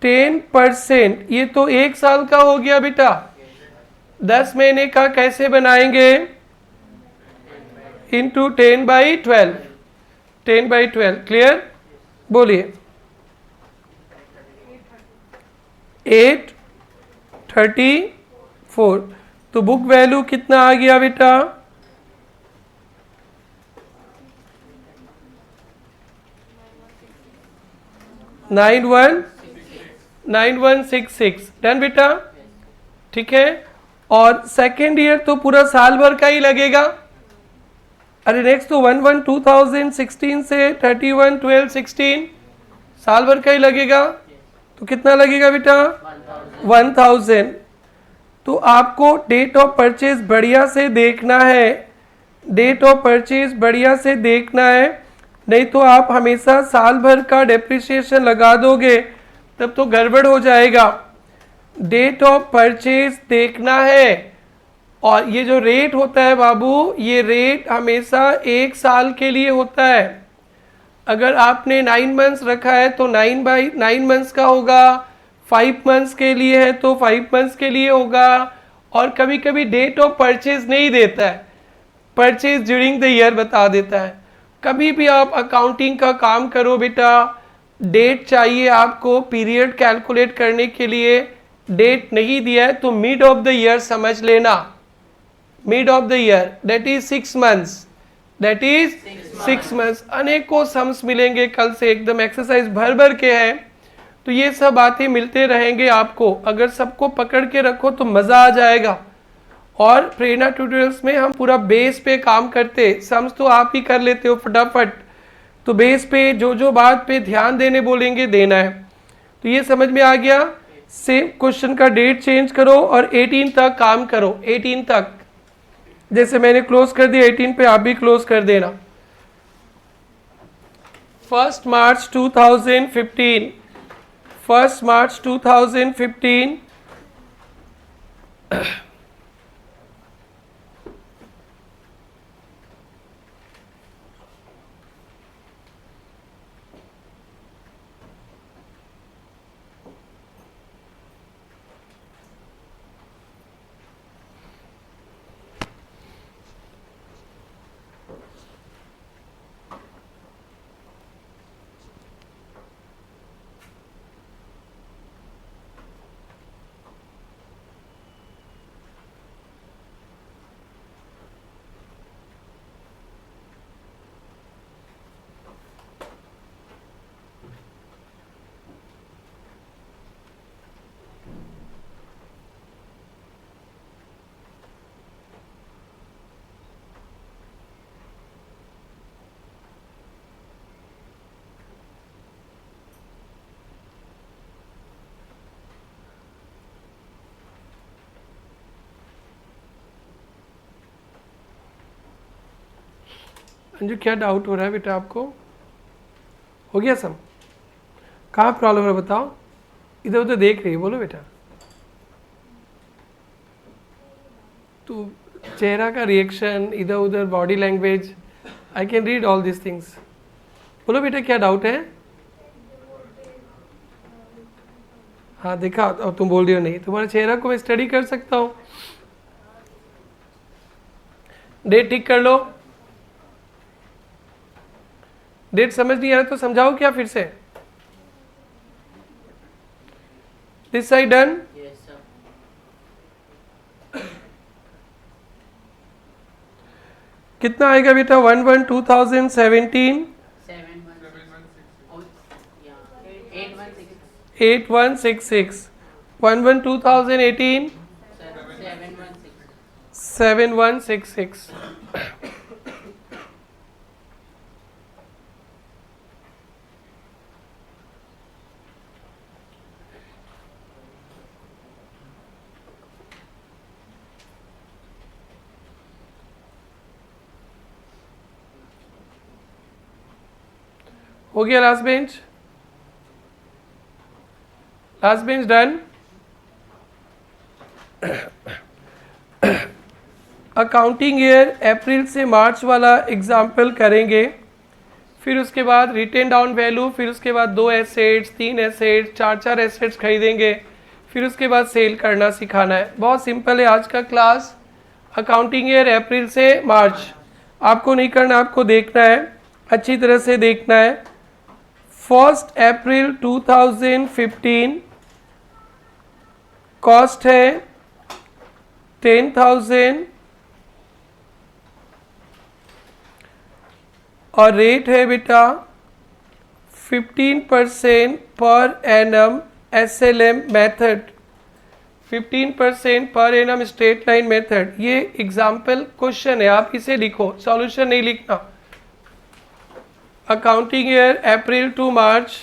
10%, ये तो एक साल का हो गया बेटा। 10 महीने का कैसे बनाएंगे, इंटू 10/12, 10/12, क्लियर, बोलिए। 834, तो बुक वैल्यू कितना आ गया बेटा, 9166, डन बेटा, ठीक है। और सेकेंड ईयर तो पूरा साल भर का ही लगेगा। अरे नेक्स्ट तो 1/1/2016 से 31/12/16 साल भर का ही लगेगा, तो कितना लगेगा बेटा, 1000। तो आपको डेट ऑफ परचेज बढ़िया से देखना है, डेट ऑफ परचेज बढ़िया से देखना है, नहीं तो आप हमेशा साल भर का डेप्रिसिएशन लगा दोगे, तब तो गड़बड़ हो जाएगा। डेट ऑफ परचेज देखना है। और ये जो रेट होता है बाबू, ये रेट हमेशा एक साल के लिए होता है। अगर आपने 9 मंथ्स रखा है तो 9/9 मंथ्स का होगा, 5 मंथ्स के लिए है तो 5 मंथ्स के लिए होगा। और कभी कभी डेट ऑफ परचेज नहीं देता है, परचेज ड्यूरिंग द ईयर बता देता है। कभी भी आप अकाउंटिंग का काम करो बेटा, डेट चाहिए आपको पीरियड कैलकुलेट करने के लिए, डेट नहीं दिया है तो मिड ऑफ द ईयर समझ लेना, mid of the year, that is 6 months, that is 6 months. अनेकों सम्स मिलेंगे कल से, एकदम एक्सरसाइज भर भर के हैं, तो ये सब बातें मिलते रहेंगे आपको। अगर सबको पकड़ के रखो तो मज़ा आ जाएगा। और प्रेरणा ट्यूटोरियल्स में हम पूरा बेस पे काम करते, सम्स तो आप ही कर लेते हो फटाफट, तो बेस पे जो जो बात पे ध्यान देने बोलेंगे देना है। तो ये समझ में आ गया। सेम क्वेश्चन का डेट चेंज करो और 18 तक काम करो, 18 तक, जैसे मैंने क्लोज कर दिया 18 पे आप भी क्लोज कर देना। 1 मार्च 2015, 1 मार्च 2015 अंजू क्या डाउट हो रहा है बेटा आपको, हो गया सब, कहाँ प्रॉब्लम है बताओ, इधर उधर देख रही है, बोलो बेटा। तो चेहरा का रिएक्शन, इधर उधर body language, I can read all this things. बोलो बेटा क्या डाउट है। हाँ देखा, अब तुम बोल रही हो नहीं, तुम्हारे चेहरा को मैं स्टडी कर सकता हूँ। डेट ठीक कर लो, डेट समझ नहीं आ रहा तो समझाओ क्या फिर से। दिस साइड डन, कितना आएगा बेटा 1/1/2017? 8166. 1/1/2018? 7166. हो गया last bench? Last bench done? Accounting year April से मार्च वाला एग्जाम्पल करेंगे, फिर उसके बाद रिटेन डाउन वैल्यू, फिर उसके बाद 2 एसेट्स, 3 एसेट्स, 4 एसेट्स खरीदेंगे, फिर उसके बाद सेल करना सिखाना है। बहुत सिंपल है आज का क्लास। अकाउंटिंग ईयर अप्रैल से मार्च आपको नहीं करना, आपको देखना है, अच्छी तरह से देखना है। 1 अप्रैल 2015 कॉस्ट है 10,000 और रेट है बेटा 15% per annum SLM method, 15% per annum straight line method. ये एग्जाम्पल क्वेश्चन है, आप इसे लिखो, सॉल्यूशन नहीं लिखना। Accounting year April to March,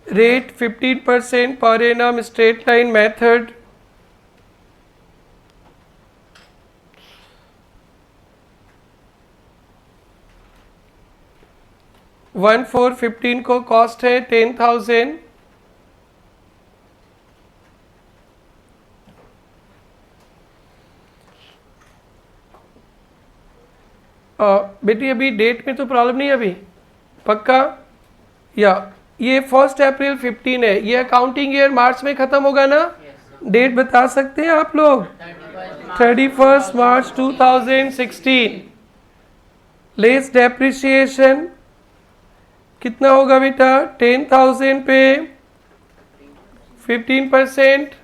rate 15% per annum straight line method, one 4/15 को कॉस्ट है 10,000, बेटी अभी डेट में तो प्रॉब्लम नहीं है अभी, पक्का? या ये 1 अप्रैल 15 है, ये अकाउंटिंग ईयर मार्च में खत्म होगा ना? डेट बता सकते हैं आप लोग? 31 मार्च 2016। लेस डेप्रिसिएशन कितना होगा बेटा? 10,000 पे 15%,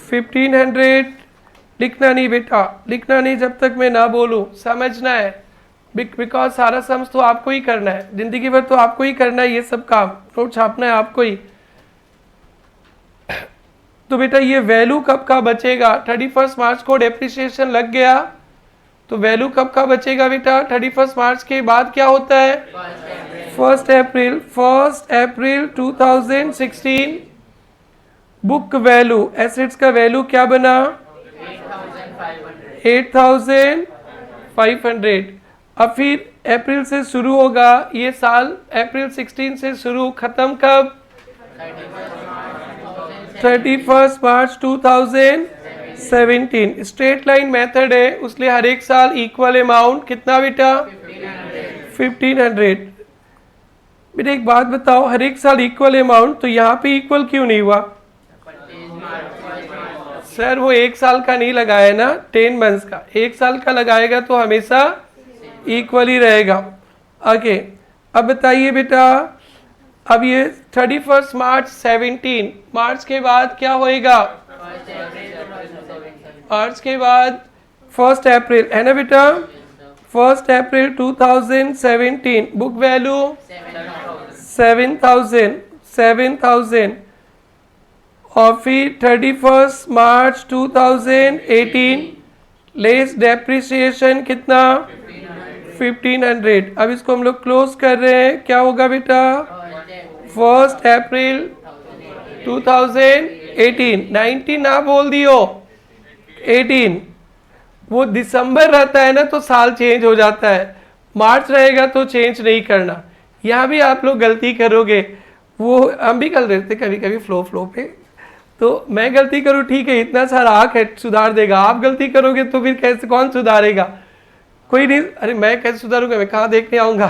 1500। लिखना नहीं बेटा, लिखना नहीं जब तक मैं ना बोलूं, समझना है, बिकॉज सारा सम्स तो आपको ही करना है, जिंदगी भर तो आपको ही करना है ये सब काम, नोट छापना है आपको ही। तो बेटा ये वैल्यू कब का बचेगा? 31 मार्च को डेप्रिसिएशन लग गया तो वैल्यू कब का बचेगा बेटा? 31 मार्च के बाद क्या होता है? 1 अप्रैल। 1 अप्रैल 2016 बुक वैल्यू, एसेट्स का वैल्यू क्या बना? 8,500। अब फिर अप्रैल से शुरू होगा ये साल, अप्रैल 16 से शुरू, खत्म कब? 31 मार्च 2017। स्ट्रेट लाइन मेथड है, उसलिए हर एक साल इक्वल अमाउंट कितना बेटा? 1500। बेटा एक बात बताओ, हर एक साल इक्वल अमाउंट, तो यहाँ पे इक्वल क्यों नहीं हुआ? सर वो एक साल का नहीं लगाया ना, 10 मंथ्स का, एक साल का लगाएगा तो हमेशा इक्वल ही रहेगा। ओके, अब बताइए बेटा, अब ये 31 मार्च 17, मार्च के बाद क्या होएगा? मार्च के बाद 1 अप्रैल है ना बेटा? 1 अप्रैल 2017 बुक वैल्यू 7,000 और फिर 31 मार्च 2018 लेस डेप्रिसिएशन कितना? 1500। अब इसको हम लोग क्लोज कर रहे हैं, क्या होगा बेटा? 1 अप्रैल 2018। 19 ना बोल दियो, 18। वो दिसंबर रहता है ना तो साल चेंज हो जाता है, मार्च रहेगा तो चेंज नहीं करना। यहाँ भी आप लोग गलती करोगे, वो हम भी कर लेते कभी कभी फ्लो पे, तो मैं गलती करूँ ठीक है, इतना सारा आँख है सुधार देगा, आप गलती करोगे तो फिर कैसे, कौन सुधारेगा? कोई नहीं, अरे मैं कैसे सुधारूंगा, मैं कहाँ देखने आऊँगा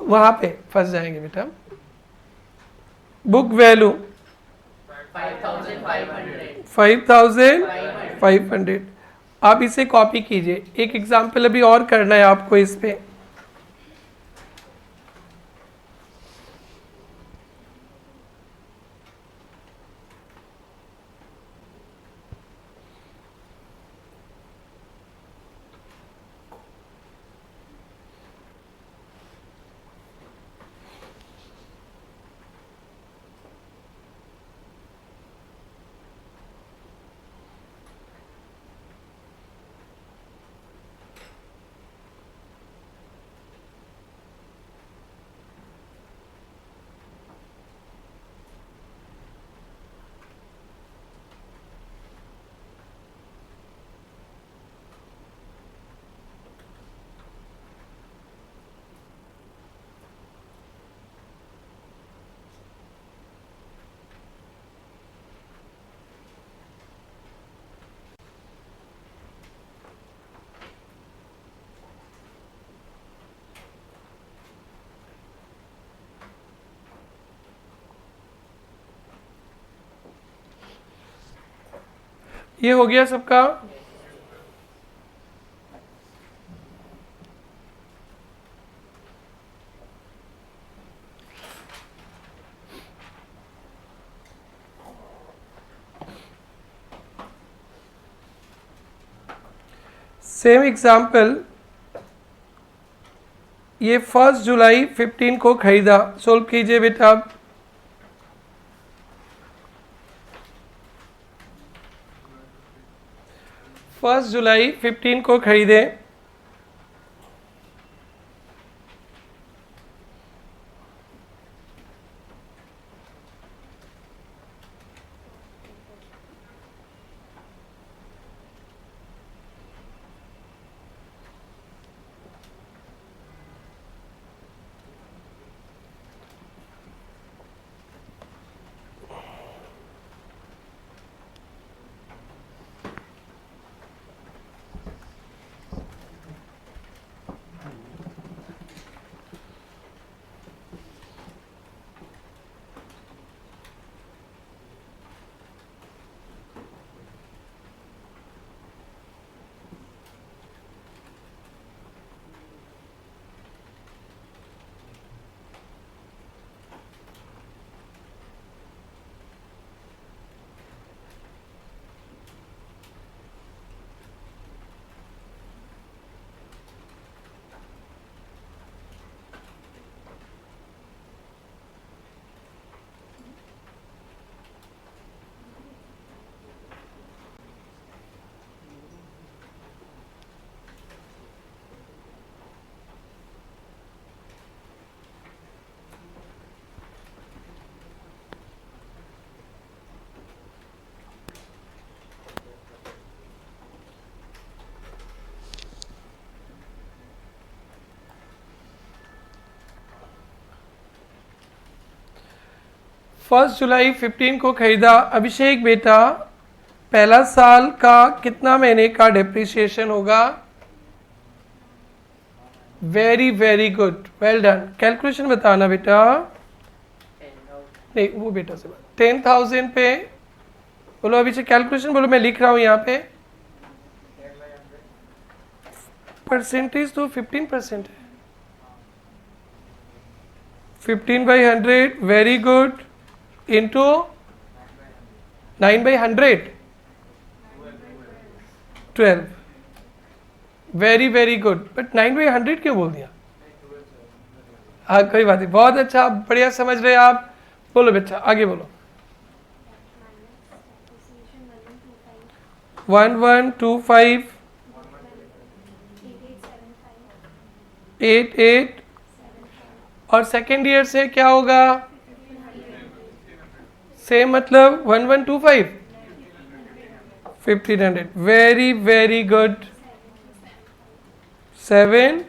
वहाँ पे फंस जाएंगे बेटा। Book value 5,500। आप इसे कॉपी कीजिए, एक एग्जाम्पल अभी और करना है आपको इस पे। ये हो गया सबका। सेम एग्जाम्पल, ये 1 जुलाई 15 को खरीदा, सोल्व कीजिए बेटा आप। फर्स्ट जुलाई 15 को खरीदे, फर्स्ट जुलाई 15 को खरीदा। अभिषेक बेटा, पहला साल का कितना महीने का डिप्रिसिएशन होगा? Very very good, well done. Calculation बताना बेटा। नहीं, वो बेटा से 10,000 पे बोलो। अभिषेक कैलकुलेशन बोलो, मैं लिख रहा हूं यहाँ पे। परसेंटेज तो 15% है। 15/100, very good, into 9/100, 12। Very very good, but 9/100 क्यों बोल दिया? हाँ कोई बात नहीं, बहुत अच्छा, बढ़िया समझ रहे आप। बोलो बेटा, आगे बोलो। 1125 88, और सेकेंड ईयर से क्या होगा? सेम, मतलब 1125 1500। Very very good. 7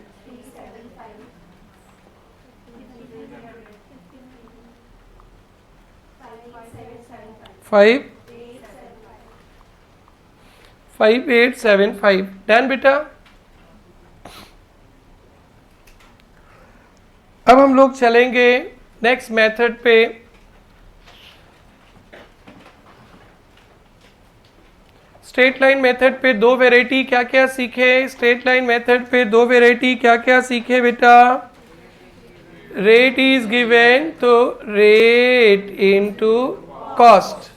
5 5875। डन बेटा। अब हम लोग चलेंगे नेक्स्ट मेथड पे। स्ट्रेट लाइन मेथड पे दो वेराइटी क्या क्या सीखे? स्ट्रेट लाइन मेथड पे दो वेराइटी क्या क्या सीखे बेटा? रेट इज गिवन, तो rate into cost.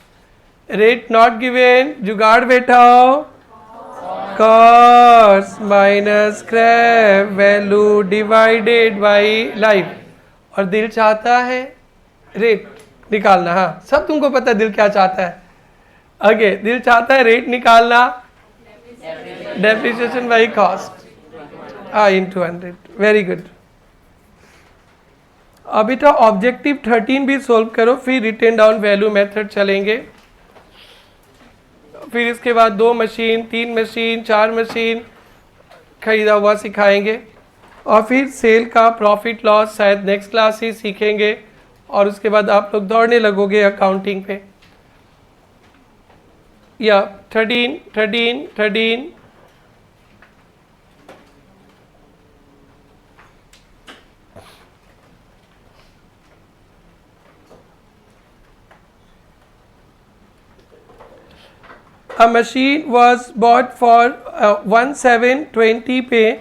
Rate not given, जुगाड़ बैठाओ। Cost minus scrap value divided by life. और दिल चाहता है रेट निकालना। हाँ, सब तुमको पता है दिल क्या चाहता है। ओके, दिल चाहता है रेट निकालना, depreciation by cost, into 100। Very good. अब बेटा ऑब्जेक्टिव 13 भी सोल्व करो, फिर रिटन डाउन वैल्यू मेथड चलेंगे। फिर इसके बाद 2 मशीन, 3 मशीन, 4 मशीन खरीदा हुआ सिखाएंगे, और फिर सेल का प्रॉफिट लॉस शायद नेक्स्ट क्लास ही सीखेंगे, और उसके बाद आप लोग दौड़ने लगोगे अकाउंटिंग पे। या 13 13 13 13 अ मशीन वॉज बॉट फॉर 1720 पे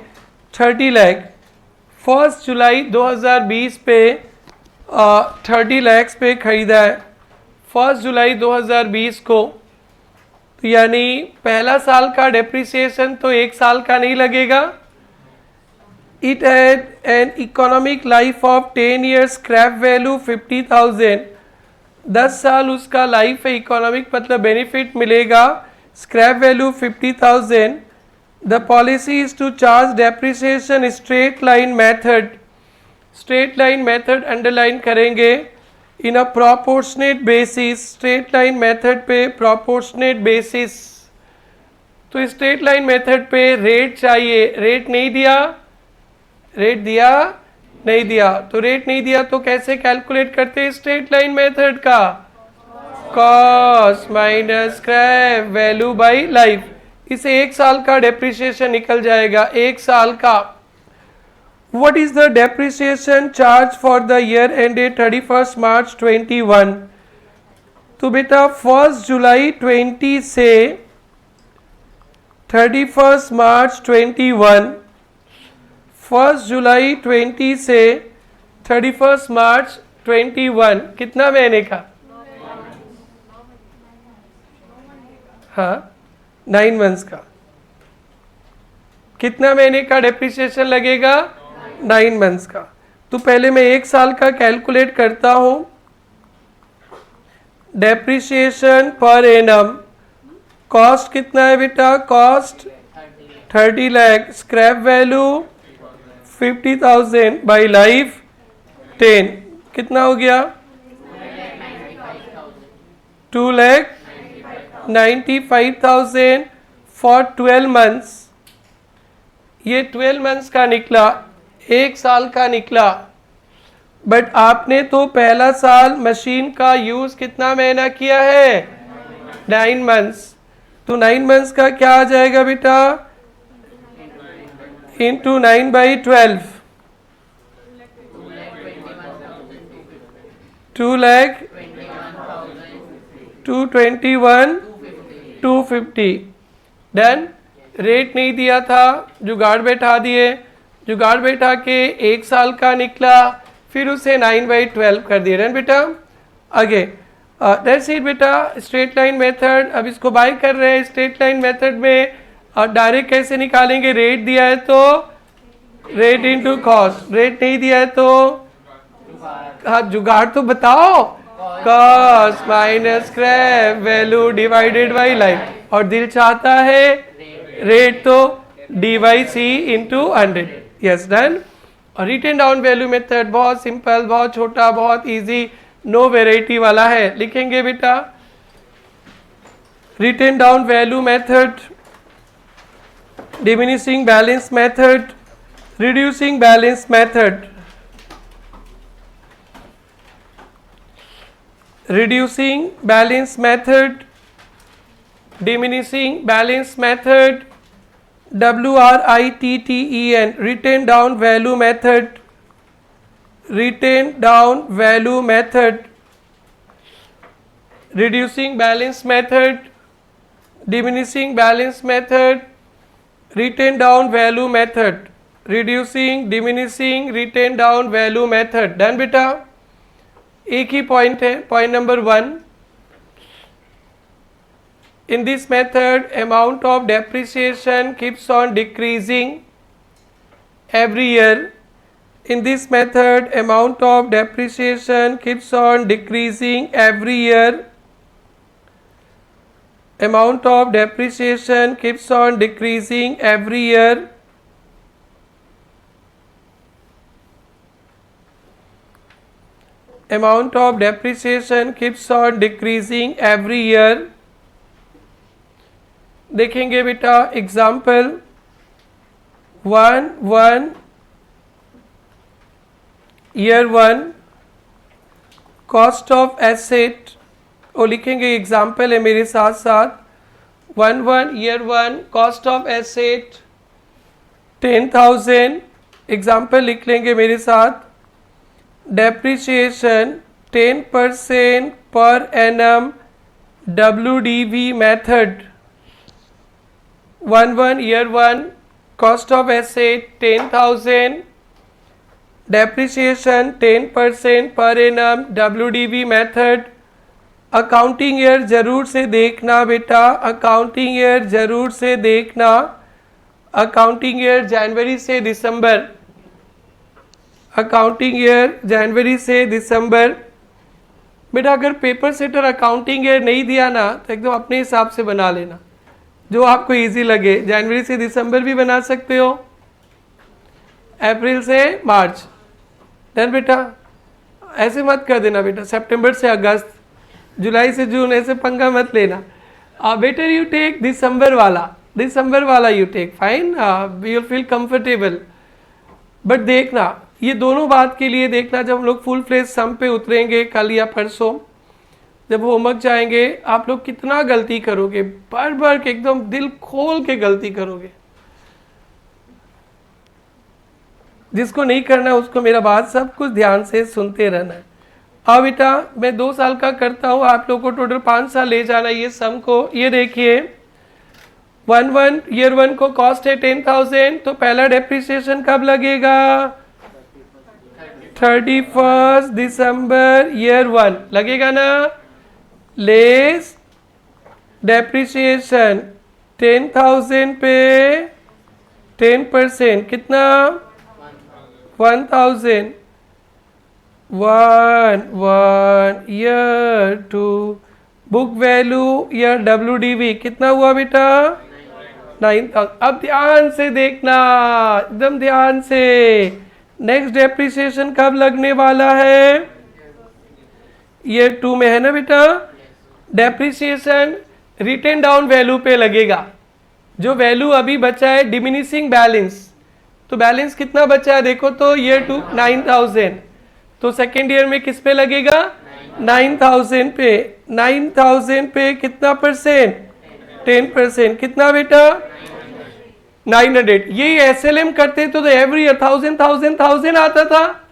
30 लाख, 1 जुलाई 2020 पे 30 लाख पे खरीदा है 1 जुलाई 2020 को। तो यानी पहला साल का डेप्रिसिएशन तो 1 साल का नहीं लगेगा। It had an economic life of 10 years, scrap value 50,000। 10 साल उसका लाइफ है, इकोनॉमिक मतलब बेनिफिट मिलेगा, scrap value 50,000। The policy is to charge depreciation straight line method. Straight line method underline करेंगे। In a proportionate basis, straight line method पे proportionate basis. तो straight line method पे rate चाहिए, rate नहीं दिया, rate दिया नहीं दिया, तो रेट नहीं दिया तो कैसे कैलकुलेट करते हैं स्ट्रेट लाइन मेथड का? Cost minus scrap value by life. इसे 1 साल का डेप्रिसिएशन निकल जाएगा, 1 साल का। What is the depreciation charge for the year ended 31st March 21? तो बेटा 1 जुलाई 20 से 31st मार्च 21, 1 जुलाई 20 से 31st मार्च 21 कितना महीने का? हाँ 9 मंथ्स का। कितना महीने का डेप्रिसिएशन लगेगा? 9 मंथ्स का। तो पहले मैं 1 साल का कैलकुलेट करता हूं। डेप्रिसिएशन पर एनम, कॉस्ट कितना है बेटा? Cost 30 lakh, scrap value 50,000 by life 10, कितना हो गया? 2,95,000 फॉर 12 मंथ्स। ये 12 मंथ्स का निकला, 1 साल का निकला। बट आपने तो पहला साल मशीन का यूज कितना महीना किया है? 9 मंथ्स। तो 9 मंथ्स का क्या आ जाएगा बेटा? इंटू 9/12, 2,21,250। डन। रेट नहीं दिया था, जुगाड़ बैठा दिए, जुगाड़ बैठा के 1 साल का निकला, फिर उसे 9/12 कर दिए। डन बेटा। आगे दैट्स इट बेटा, स्ट्रेट लाइन मेथड। अब इसको बाय कर रहे हैं। स्ट्रेट लाइन मेथड में डायरेक्ट कैसे निकालेंगे? रेट दिया है तो रेट इनटू कॉस्ट, रेट नहीं दिया है तो हाँ जुगाड़ तो बताओ। Cost minus scrap value divided by life, और दिल चाहता है रेट तो dy/c इंटू 100। Yes done. और रिटेन डाउन वैल्यू मेथड बहुत सिंपल, बहुत छोटा, बहुत इजी, नो वेराइटी वाला है। लिखेंगे बेटा written down value method, diminishing balance method, reducing balance method, reducing balance method, diminishing balance method, WRITTEN, written down value method, written down value method, reducing balance method, diminishing balance method, written down value method, reducing, diminishing, written down value method। Done बेटा। एक ही point है, point number 1। In this method amount of depreciation keeps on decreasing every year. In this method amount of depreciation keeps on decreasing every year. Amount of depreciation keeps on decreasing every year. Amount of depreciation keeps on decreasing every year। देखेंगे बेटा example 1 year 1 cost of asset, वो लिखेंगे example है मेरे साथ साथ। 1 year 1 cost of asset 10,000, example लिख लेंगे मेरे साथ। Depreciation 10% per annum WDV method, 1 year 1 cost of asset 10,000, depreciation 10% per annum, WDV method। Accounting year जरूर से देखना बेटा, अकाउंटिंग ईयर जरूर से देखना। अकाउंटिंग ईयर जनवरी से दिसंबर, अकाउंटिंग ईयर जनवरी से दिसंबर। बेटा अगर पेपर सेटर अकाउंटिंग ईयर नहीं दिया ना तो एकदम अपने हिसाब से बना लेना, जो आपको इजी लगे। जनवरी से दिसंबर भी बना सकते हो, अप्रैल से मार्च। डन बेटा, ऐसे मत कर देना बेटा सितंबर से अगस्त, जुलाई से जून, ऐसे पंगा मत लेना। बेटर यू टेक दिसंबर वाला you take, fine, you will feel comfortable. But देखना ये दोनों बात के लिए देखना, जब हम लोग फुल फ्लेज सम पे उतरेंगे कल या परसों, जब होमवर्क जाएंगे, आप लोग कितना गलती करोगे, भर भर के एकदम दिल खोल के गलती करोगे। जिसको नहीं करना है उसको मेरा बात सब कुछ ध्यान से सुनते रहना है। अब बेटा मैं 2 साल का करता हूँ, आप लोगों को टोटल 5 साल ले जाना है ये सम को। ये देखिए 1 ईयर 1 को कॉस्ट है 10,000, तो पहला डेप्रिसिएशन कब लगेगा? 31 दिसंबर ईयर 1 लगेगा ना। लेस डेप्रिसिएशन 10,000 पे 10% कितना? 1,000। 1 ईयर 2 बुक वैल्यू या WDV कितना हुआ बेटा? 9,000। अब ध्यान से देखना, एकदम ध्यान से। नेक्स्ट डेप्रिसिएशन कब लगने वाला है? ईयर 2 में है ना बेटा। डेप्रिसिएशन रिटेन डाउन वैल्यू पे लगेगा। जो वैल्यू अभी बचा है डिमिनिशिंग बैलेंस, तो बैलेंस कितना बचा है देखो तो, ईयर 2 9,000, तो सेकेंड ईयर में किस पे लगेगा? 9,000 पे। 9,000 पे कितना परसेंट? 10%। कितना बेटा? 900। ये SLM करते तो एवरी ईयर 1,000 आता था,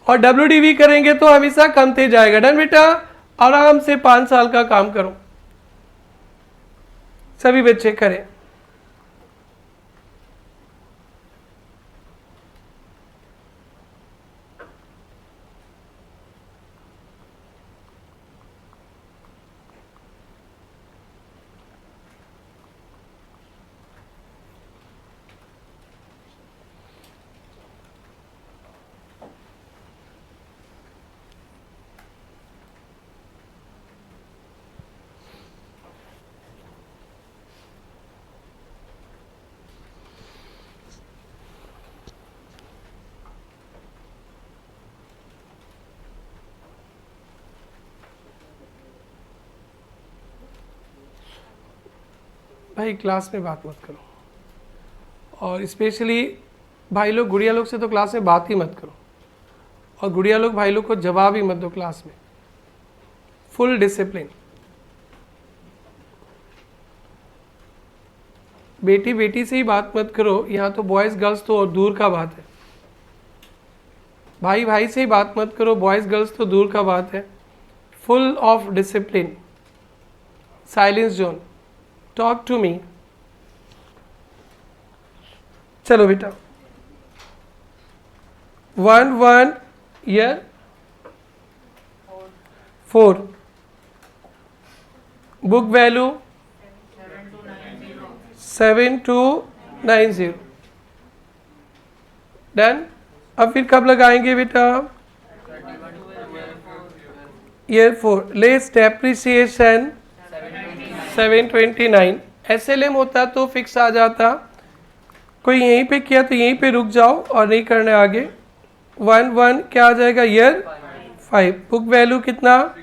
और WDV करेंगे तो हमेशा कमते जाएगा। डन बेटा, आराम से 5 साल का काम करो, सभी बच्चे करें। भाई क्लास में बात मत करो, और स्पेशली भाई लोग गुड़िया लोग से तो क्लास में बात ही मत करो, और गुड़िया लोग भाई लोग को जवाब ही मत दो क्लास में। Full discipline. बेटी बेटी से ही बात मत करो, यहाँ तो बॉयज़ गर्ल्स तो और दूर का बात है। भाई भाई से ही बात मत करो, बॉयज़ गर्ल्स तो दूर का बात है। Full of discipline. Silence zone. Talk to me. चलो बेटा 1 ईयर 4 बुक वैल्यू 7290। डन। अब फिर कब लगाएंगे बेटा? Year 4 less depreciation 729। SLM होता तो फिक्स आ जाता, कोई यहीं पे किया तो यहीं पे रुक जाओ और नहीं करने आगे। 1 क्या आ जाएगा? ईयर 5 बुक वैल्यू कितना?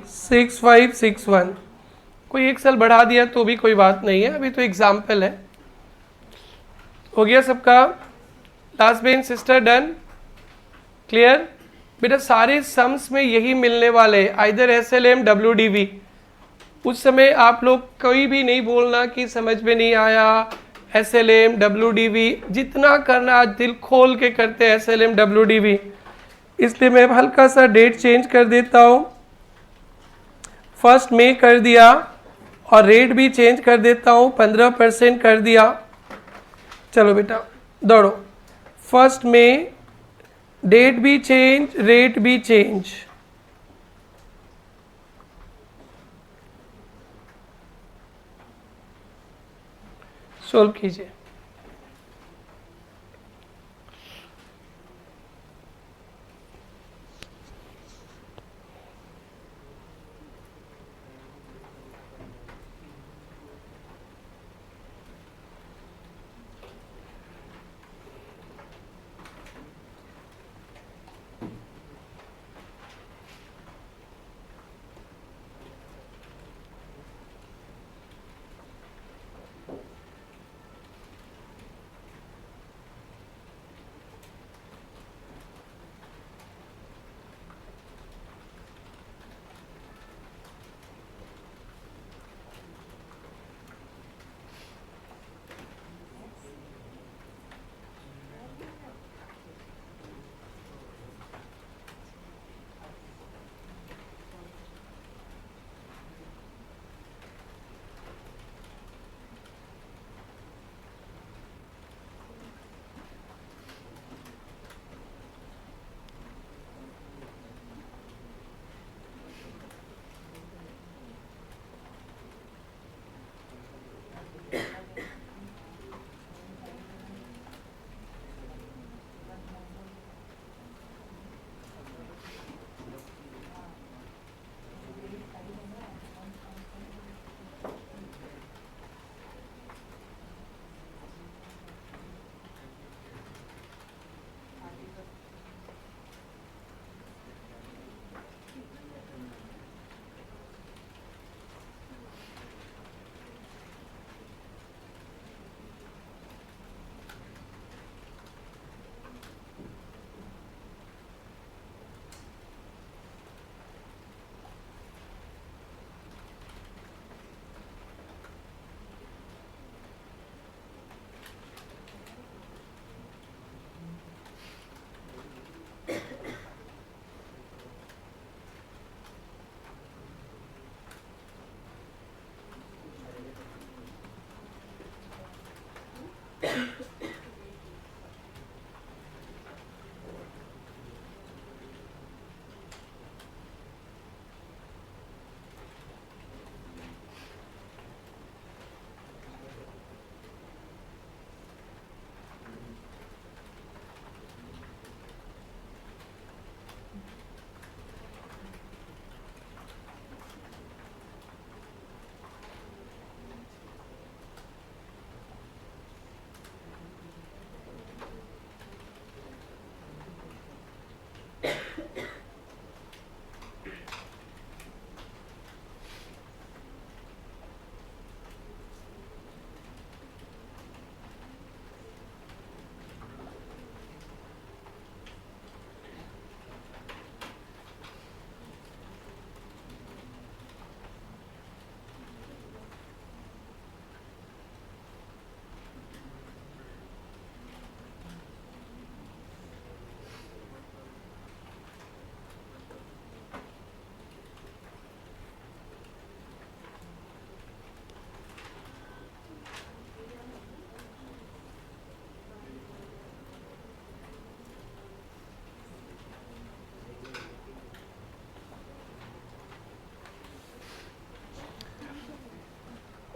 6561। कोई एक साल बढ़ा दिया तो भी कोई बात नहीं है, अभी तो एग्जाम्पल है। हो गया सबका? Last Ben sister done? Clear बेटा? सारे सम्स में यही मिलने वाले, आइदर SLM WDV। उस समय आप लोग कोई भी नहीं बोलना कि समझ में नहीं आया। SLM WDV जितना करना दिल खोल के करते हैं SLM WDV। इसलिए मैं हल्का सा डेट चेंज कर देता हूँ, 1 मई कर दिया, और रेट भी चेंज कर देता हूँ, 15% कर दिया। चलो बेटा दौड़ो, फर्स्ट में डेट भी चेंज, रेट भी चेंज। सोल्व कीजिए।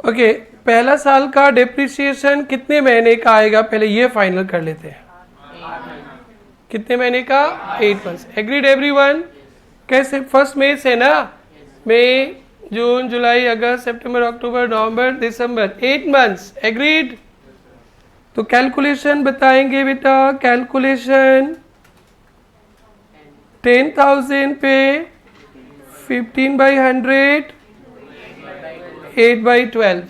ओके, पहला साल का डिप्रिसिएशन कितने महीने का आएगा, पहले ये फाइनल कर लेते हैं। कितने महीने का? 8 मंथ्स। Agreed everyone? कैसे? फर्स्ट मई से ना, मई, जून, जुलाई, अगस्त, सितंबर, अक्टूबर, नवंबर, दिसंबर, 8 मंथ्स। एग्रीड? तो कैलकुलेशन बताएंगे बेटा। कैलकुलेशन 10,000 पे 15/100, 8/12,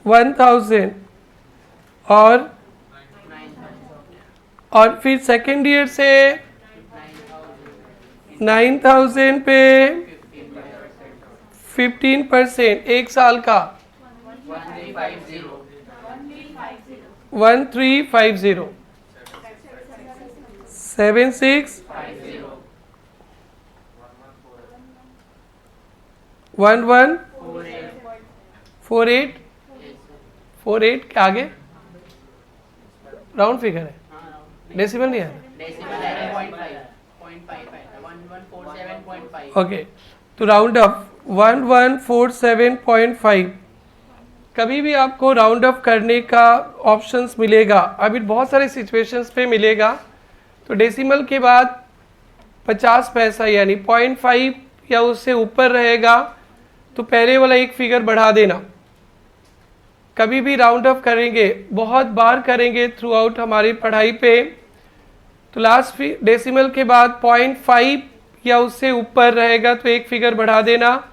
1000। और फिर सेकेंड ईयर से 9,000 पे 15%, एक साल का 1350, 76 11 48 के आगे राउंड फिगर है, डेसिमल नहीं है। ओके, तो राउंड अप 1147.5। कभी भी आपको राउंड अप करने का ऑप्शंस मिलेगा, अभी बहुत सारे सिचुएशंस पे मिलेगा। तो डेसिमल के बाद 50 पैसा यानी 0.5 या उससे ऊपर रहेगा तो पहले वाला एक फिगर बढ़ा देना। कभी भी राउंड अप करेंगे, बहुत बार करेंगे थ्रू आउट हमारी पढ़ाई पे, तो लास्ट डेसिमल के बाद 0.5 या उससे ऊपर रहेगा तो एक फिगर बढ़ा देना,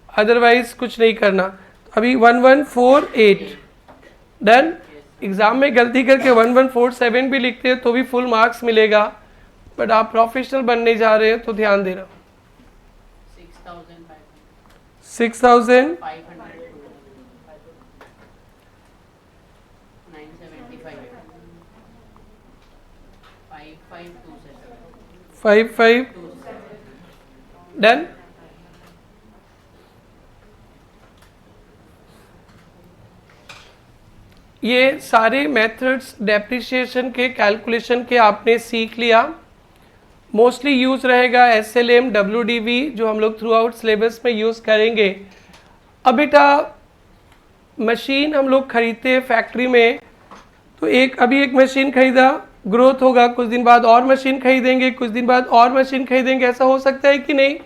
अदरवाइज कुछ नहीं करना। अभी 1148 डन। एग्जाम में गलती करके 1147 भी लिखते हैं तो भी फुल मार्क्स मिलेगा, बट आप प्रोफेशनल बनने जा रहे हैं तो ध्यान देना। 6,000 55 डन। ये सारे मेथड्स डेप्रिसिएशन के कैलकुलेशन के आपने सीख लिया। मोस्टली यूज़ रहेगा SLM WDV जो हम लोग थ्रू आउट सिलेबस में यूज़ करेंगे। अब बेटा मशीन हम लोग खरीदते हैं फैक्ट्री में, तो अभी एक मशीन खरीदा, ग्रोथ होगा, कुछ दिन बाद और मशीन खरीदेंगे, कुछ दिन बाद और मशीन खरीदेंगे, ऐसा हो सकता है कि नहीं?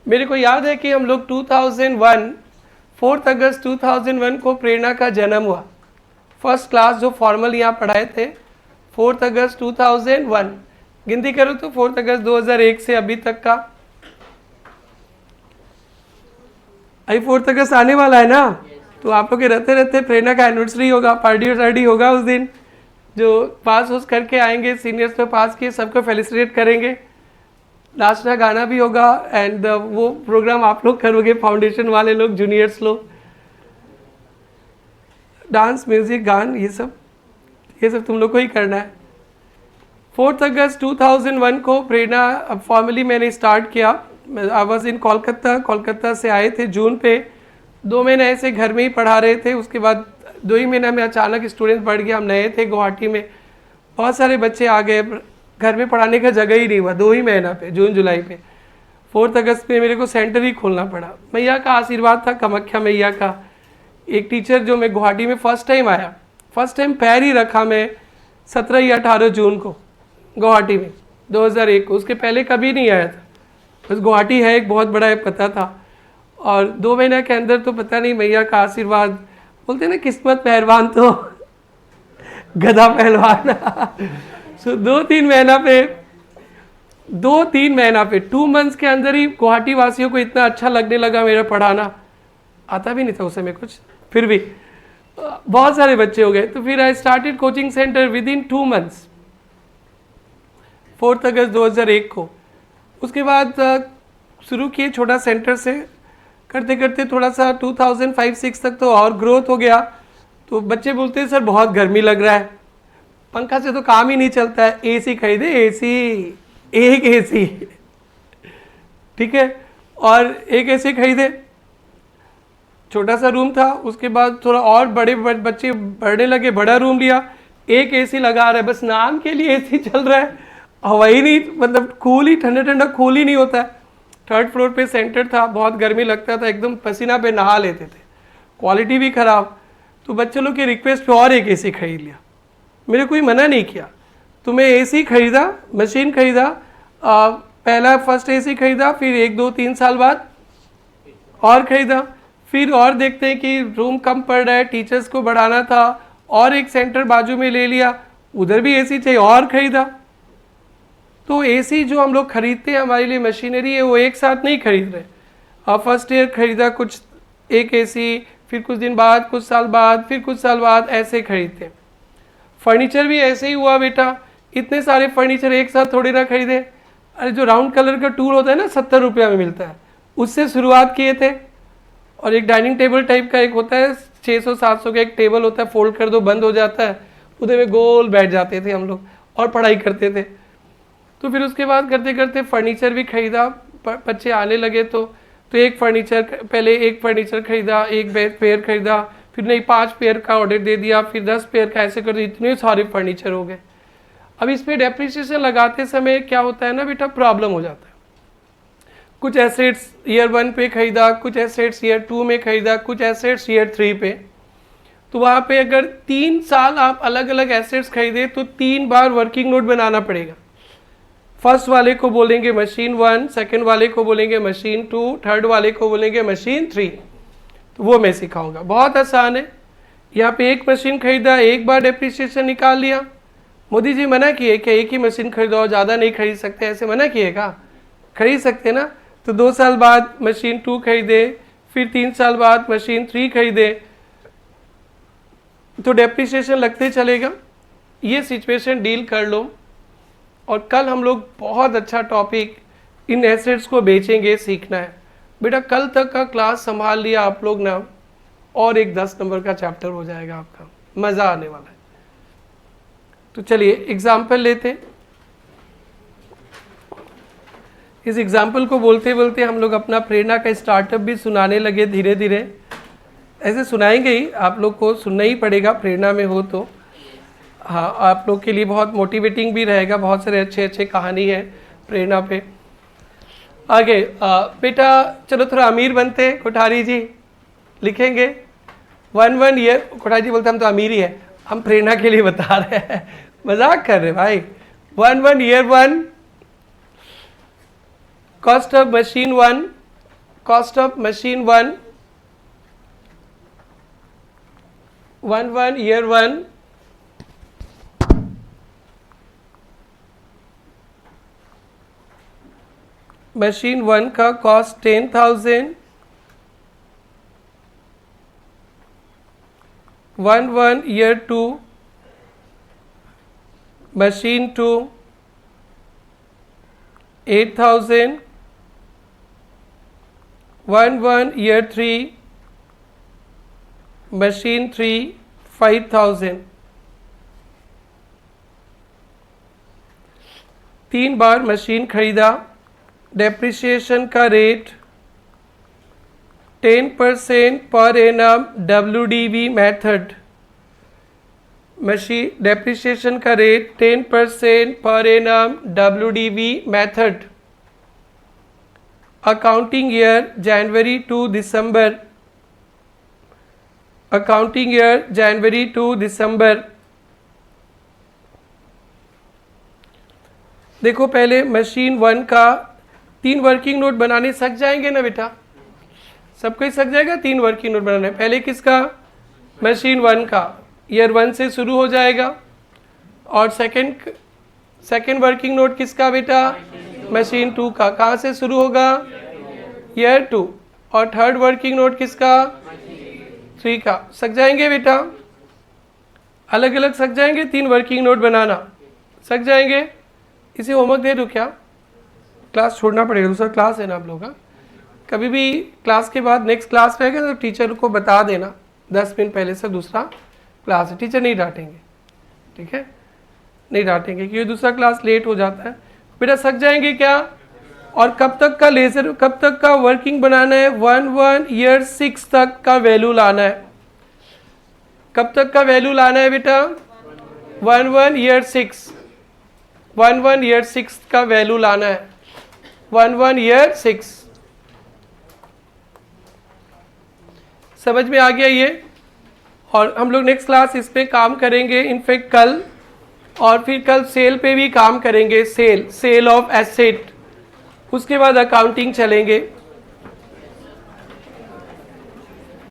मेरे को याद है कि हम लोग 2001 4 अगस्त 2001 को प्रेरणा का जन्म हुआ। फर्स्ट क्लास जो फॉर्मल यहाँ पढ़ाए थे 4 अगस्त 2001। गिनती करो तो 4 अगस्त 2001 से अभी तक का, अभी 4 अगस्त आने वाला है ना, तो आप लोग के रहते रहते प्रेरणा का एनिवर्सरी होगा, पार्टी होगा उस दिन। जो पास उस करके आएंगे, सीनियर्स में पास किए, सबको फेलिसिटेट करेंगे, नाचना गाना भी होगा, एंड वो प्रोग्राम आप लोग करोगे, फाउंडेशन वाले लोग, जूनियर्स लोग, डांस, म्यूजिक, गान, ये सब तुम लोग को ही करना है। 4 अगस्त 2001 को प्रेरणा फॉर्मली मैंने स्टार्ट किया। आई वॉज इन कोलकाता से आए थे जून पे, 2 महीने ऐसे घर में ही पढ़ा रहे थे। उसके बाद 2 ही महीने में अचानक स्टूडेंट बढ़ गया, हम नए थे गुवाहाटी में, बहुत सारे बच्चे आ गए, घर में पढ़ाने का जगह ही नहीं हुआ 2 ही महीना पे, जून जुलाई पे। 4 अगस्त पे मेरे को सेंटर ही खोलना पड़ा। मैया का आशीर्वाद था, कामाख्या मैया का। एक टीचर जो मैं गुवाहाटी में फर्स्ट टाइम आया, फर्स्ट टाइम पैर ही रखा मैं 17 या 18 जून को गुवाहाटी में 2001 को, उसके पहले कभी नहीं आया था। बस गुवाहाटी है एक बहुत बड़ा है पता था, और 2 महीने के अंदर तो पता नहीं मैया का आशीर्वाद, बोलते ना किस्मत पहलवान तो गधा पहलवान। सो 2-3 महीना पे 2 मंथ्स के अंदर ही गुवाहाटी वासियों को इतना अच्छा लगने लगा मेरा पढ़ाना। आता भी नहीं था उस समय कुछ, फिर भी बहुत सारे बच्चे हो गए। तो फिर I started coaching centre with in 2 months 4 अगस्त 2001 को। उसके बाद शुरू किए छोटा सेंटर से, करते करते थोड़ा सा 2005-06 तक तो और ग्रोथ हो गया। तो बच्चे बोलते हैं सर बहुत गर्मी लग रहा है, पंखा से तो काम ही नहीं चलता है, एसी खरीदे, एक एसी, ठीक है, और एक एसी खरीदे। छोटा सा रूम था, उसके बाद थोड़ा और बड़े बच्चे बढ़ने लगे, बड़ा रूम लिया, एक एसी लगा रहा है, बस नाम के लिए एसी चल रहा है, हवा ही नहीं, मतलब कूल ही, ठंडा ठंडा कूल ही नहीं होता है। 3rd फ्लोर पे सेंटर था, बहुत गर्मी लगता था, एकदम पसीना पे नहा लेते थे, क्वालिटी भी ख़राब। तो बच्चे लोग की रिक्वेस्ट पे और एक एसी खरीद लिया, मेरे कोई मना नहीं किया। तो मैं एसी खरीदा, मशीन खरीदा, पहला फर्स्ट एसी खरीदा, फिर 1-2-3 साल बाद और खरीदा, फिर और देखते हैं कि रूम कम पड़ रहा है, टीचर्स को बढ़ाना था, और एक सेंटर बाजू में ले लिया, उधर भी एसी चाहिए और खरीदा। तो एसी जो हम लोग खरीदते हैं, हमारे लिए मशीनरी है, वो एक साथ नहीं खरीद रहे। फर्स्ट ईयर खरीदा कुछ एक एसी, फिर कुछ दिन बाद, कुछ साल बाद, फिर कुछ साल बाद, ऐसे खरीदते। फर्नीचर भी ऐसे ही हुआ बेटा, इतने सारे फर्नीचर एक साथ थोड़ी ना खरीदे। अरे जो राउंड कलर का टूल होता है ना, 70 रुपया में मिलता है, उससे शुरुआत किए थे। और एक डाइनिंग टेबल टाइप का एक होता है, 600-700 का एक टेबल होता है, फोल्ड कर दो बंद हो जाता है, उधर में गोल बैठ जाते थे हम लोग और पढ़ाई करते थे। तो फिर उसके बाद करते करते फर्नीचर भी खरीदा, बच्चे आने लगे तो तो एक फर्नीचर, पहले एक फर्नीचर खरीदा, एक पेयर खरीदा, फिर नहीं 5 पेयर का ऑर्डर दे दिया, फिर 10 पेयर का, ऐसे कर इतने सारे फर्नीचर हो गए। अब इस पे डेप्रिसिएशन लगाते समय क्या होता है ना बेटा, प्रॉब्लम हो जाता है। कुछ एसेट्स ईयर 1 पे खरीदा, कुछ एसेट्स ईयर 2 में खरीदा, कुछ एसेट्स ईयर 3 पे, तो वहाँ पे अगर 3 साल आप अलग अलग एसेट्स खरीदे तो 3 बार वर्किंग नोट बनाना पड़ेगा। फर्स्ट वाले को बोलेंगे मशीन 1, सेकंड वाले को बोलेंगे मशीन 2, थर्ड वाले को बोलेंगे मशीन 3। तो वो मैं सिखाऊंगा, बहुत आसान है। यहाँ पे एक मशीन खरीदा, एक बार डेप्रिसिएशन निकाल लिया। मोदी जी मना किए कि एक ही मशीन खरीदो, ज़्यादा नहीं खरीद सकते, ऐसे मना किएगा? खरीद सकते ना। तो 2 साल बाद मशीन 2 खरीदे, फिर 3 साल बाद मशीन 3 खरीदे, तो डेप्रिसिएशन लगते चलेगा। ये सिचुएशन डील कर लो। और कल हम लोग बहुत अच्छा टॉपिक इन एसेट्स को बेचेंगे सीखना है बेटा। कल तक का क्लास संभाल लिया आप लोग ना, और एक 10 नंबर का चैप्टर हो जाएगा आपका, मज़ा आने वाला है। तो चलिए एग्जाम्पल लेते हैं। इस एग्जाम्पल को बोलते बोलते हम लोग अपना प्रेरणा का स्टार्टअप भी सुनाने लगे धीरे धीरे। ऐसे सुनाएंगे ही, आप लोग को सुनना ही पड़ेगा प्रेरणा में हो तो। हाँ, आप लोग के लिए बहुत मोटिवेटिंग भी रहेगा, बहुत सारे अच्छे अच्छे कहानी है प्रेरणा पे। आगे बेटा चलो थोड़ा अमीर बनते हैं। कोठारी जी लिखेंगे 1 ईयर। कोठारी जी बोलते हम तो अमीर ही है, हम प्रेरणा के लिए बता रहे हैं, मजाक कर रहे भाई। 1 year 1 cost of machine 1, cost of machine 1 1 year 1 machine 1 का cost 10,000। 1 year 2 machine 2 8,000। 1 year 3 machine 3 5,000। 3 बार मशीन खरीदा। डेप्रिसिएशन का rate 10% per annum WDV method. Machine depreciation का rate 10% per annum WDV method. Accounting year January to December. Accounting year January to December. देखो पहले machine 1 का 3 working note बनाने सक जाएंगे ना बेटा, सबको ही सक जाएगा 3 वर्किंग नोट बनाने। पहले किसका? मशीन 1 का, ईयर 1 से शुरू हो जाएगा। और सेकंड वर्किंग नोट किसका बेटा? मशीन 2 का, कहाँ से शुरू होगा? ईयर 2। और थर्ड वर्किंग नोट किसका? 3 का। सक जाएंगे बेटा, अलग अलग सक जाएंगे 3 वर्किंग नोट बनाना, सक जाएंगे। इसे होमवर्क दे दूँ क्या? क्लास छोड़ना पड़ेगा, दूसरा क्लास है ना आप लोग का। कभी भी क्लास के बाद नेक्स्ट क्लास रहेगा तो टीचर को बता देना 10 मिनट पहले से दूसरा क्लास है। टीचर नहीं डांटेंगे, ठीक है, नहीं डांटेंगे क्योंकि दूसरा क्लास लेट हो जाता है। बेटा सक जाएंगे क्या? और कब तक का लेजर, कब तक का वर्किंग बनाना है? 1 ईयर 6 तक का वैल्यू लाना है। कब तक का वैल्यू लाना है बेटा? 1 ईयर 6। 1 ईयर 6 का वैल्यू लाना है। 1 ईयर 6। समझ में आ गया ये? और हम लोग नेक्स्ट क्लास इस पे काम करेंगे इनफैक्ट कल, और फिर कल सेल पे भी काम करेंगे, सेल ऑफ एसेट। उसके बाद अकाउंटिंग चलेंगे।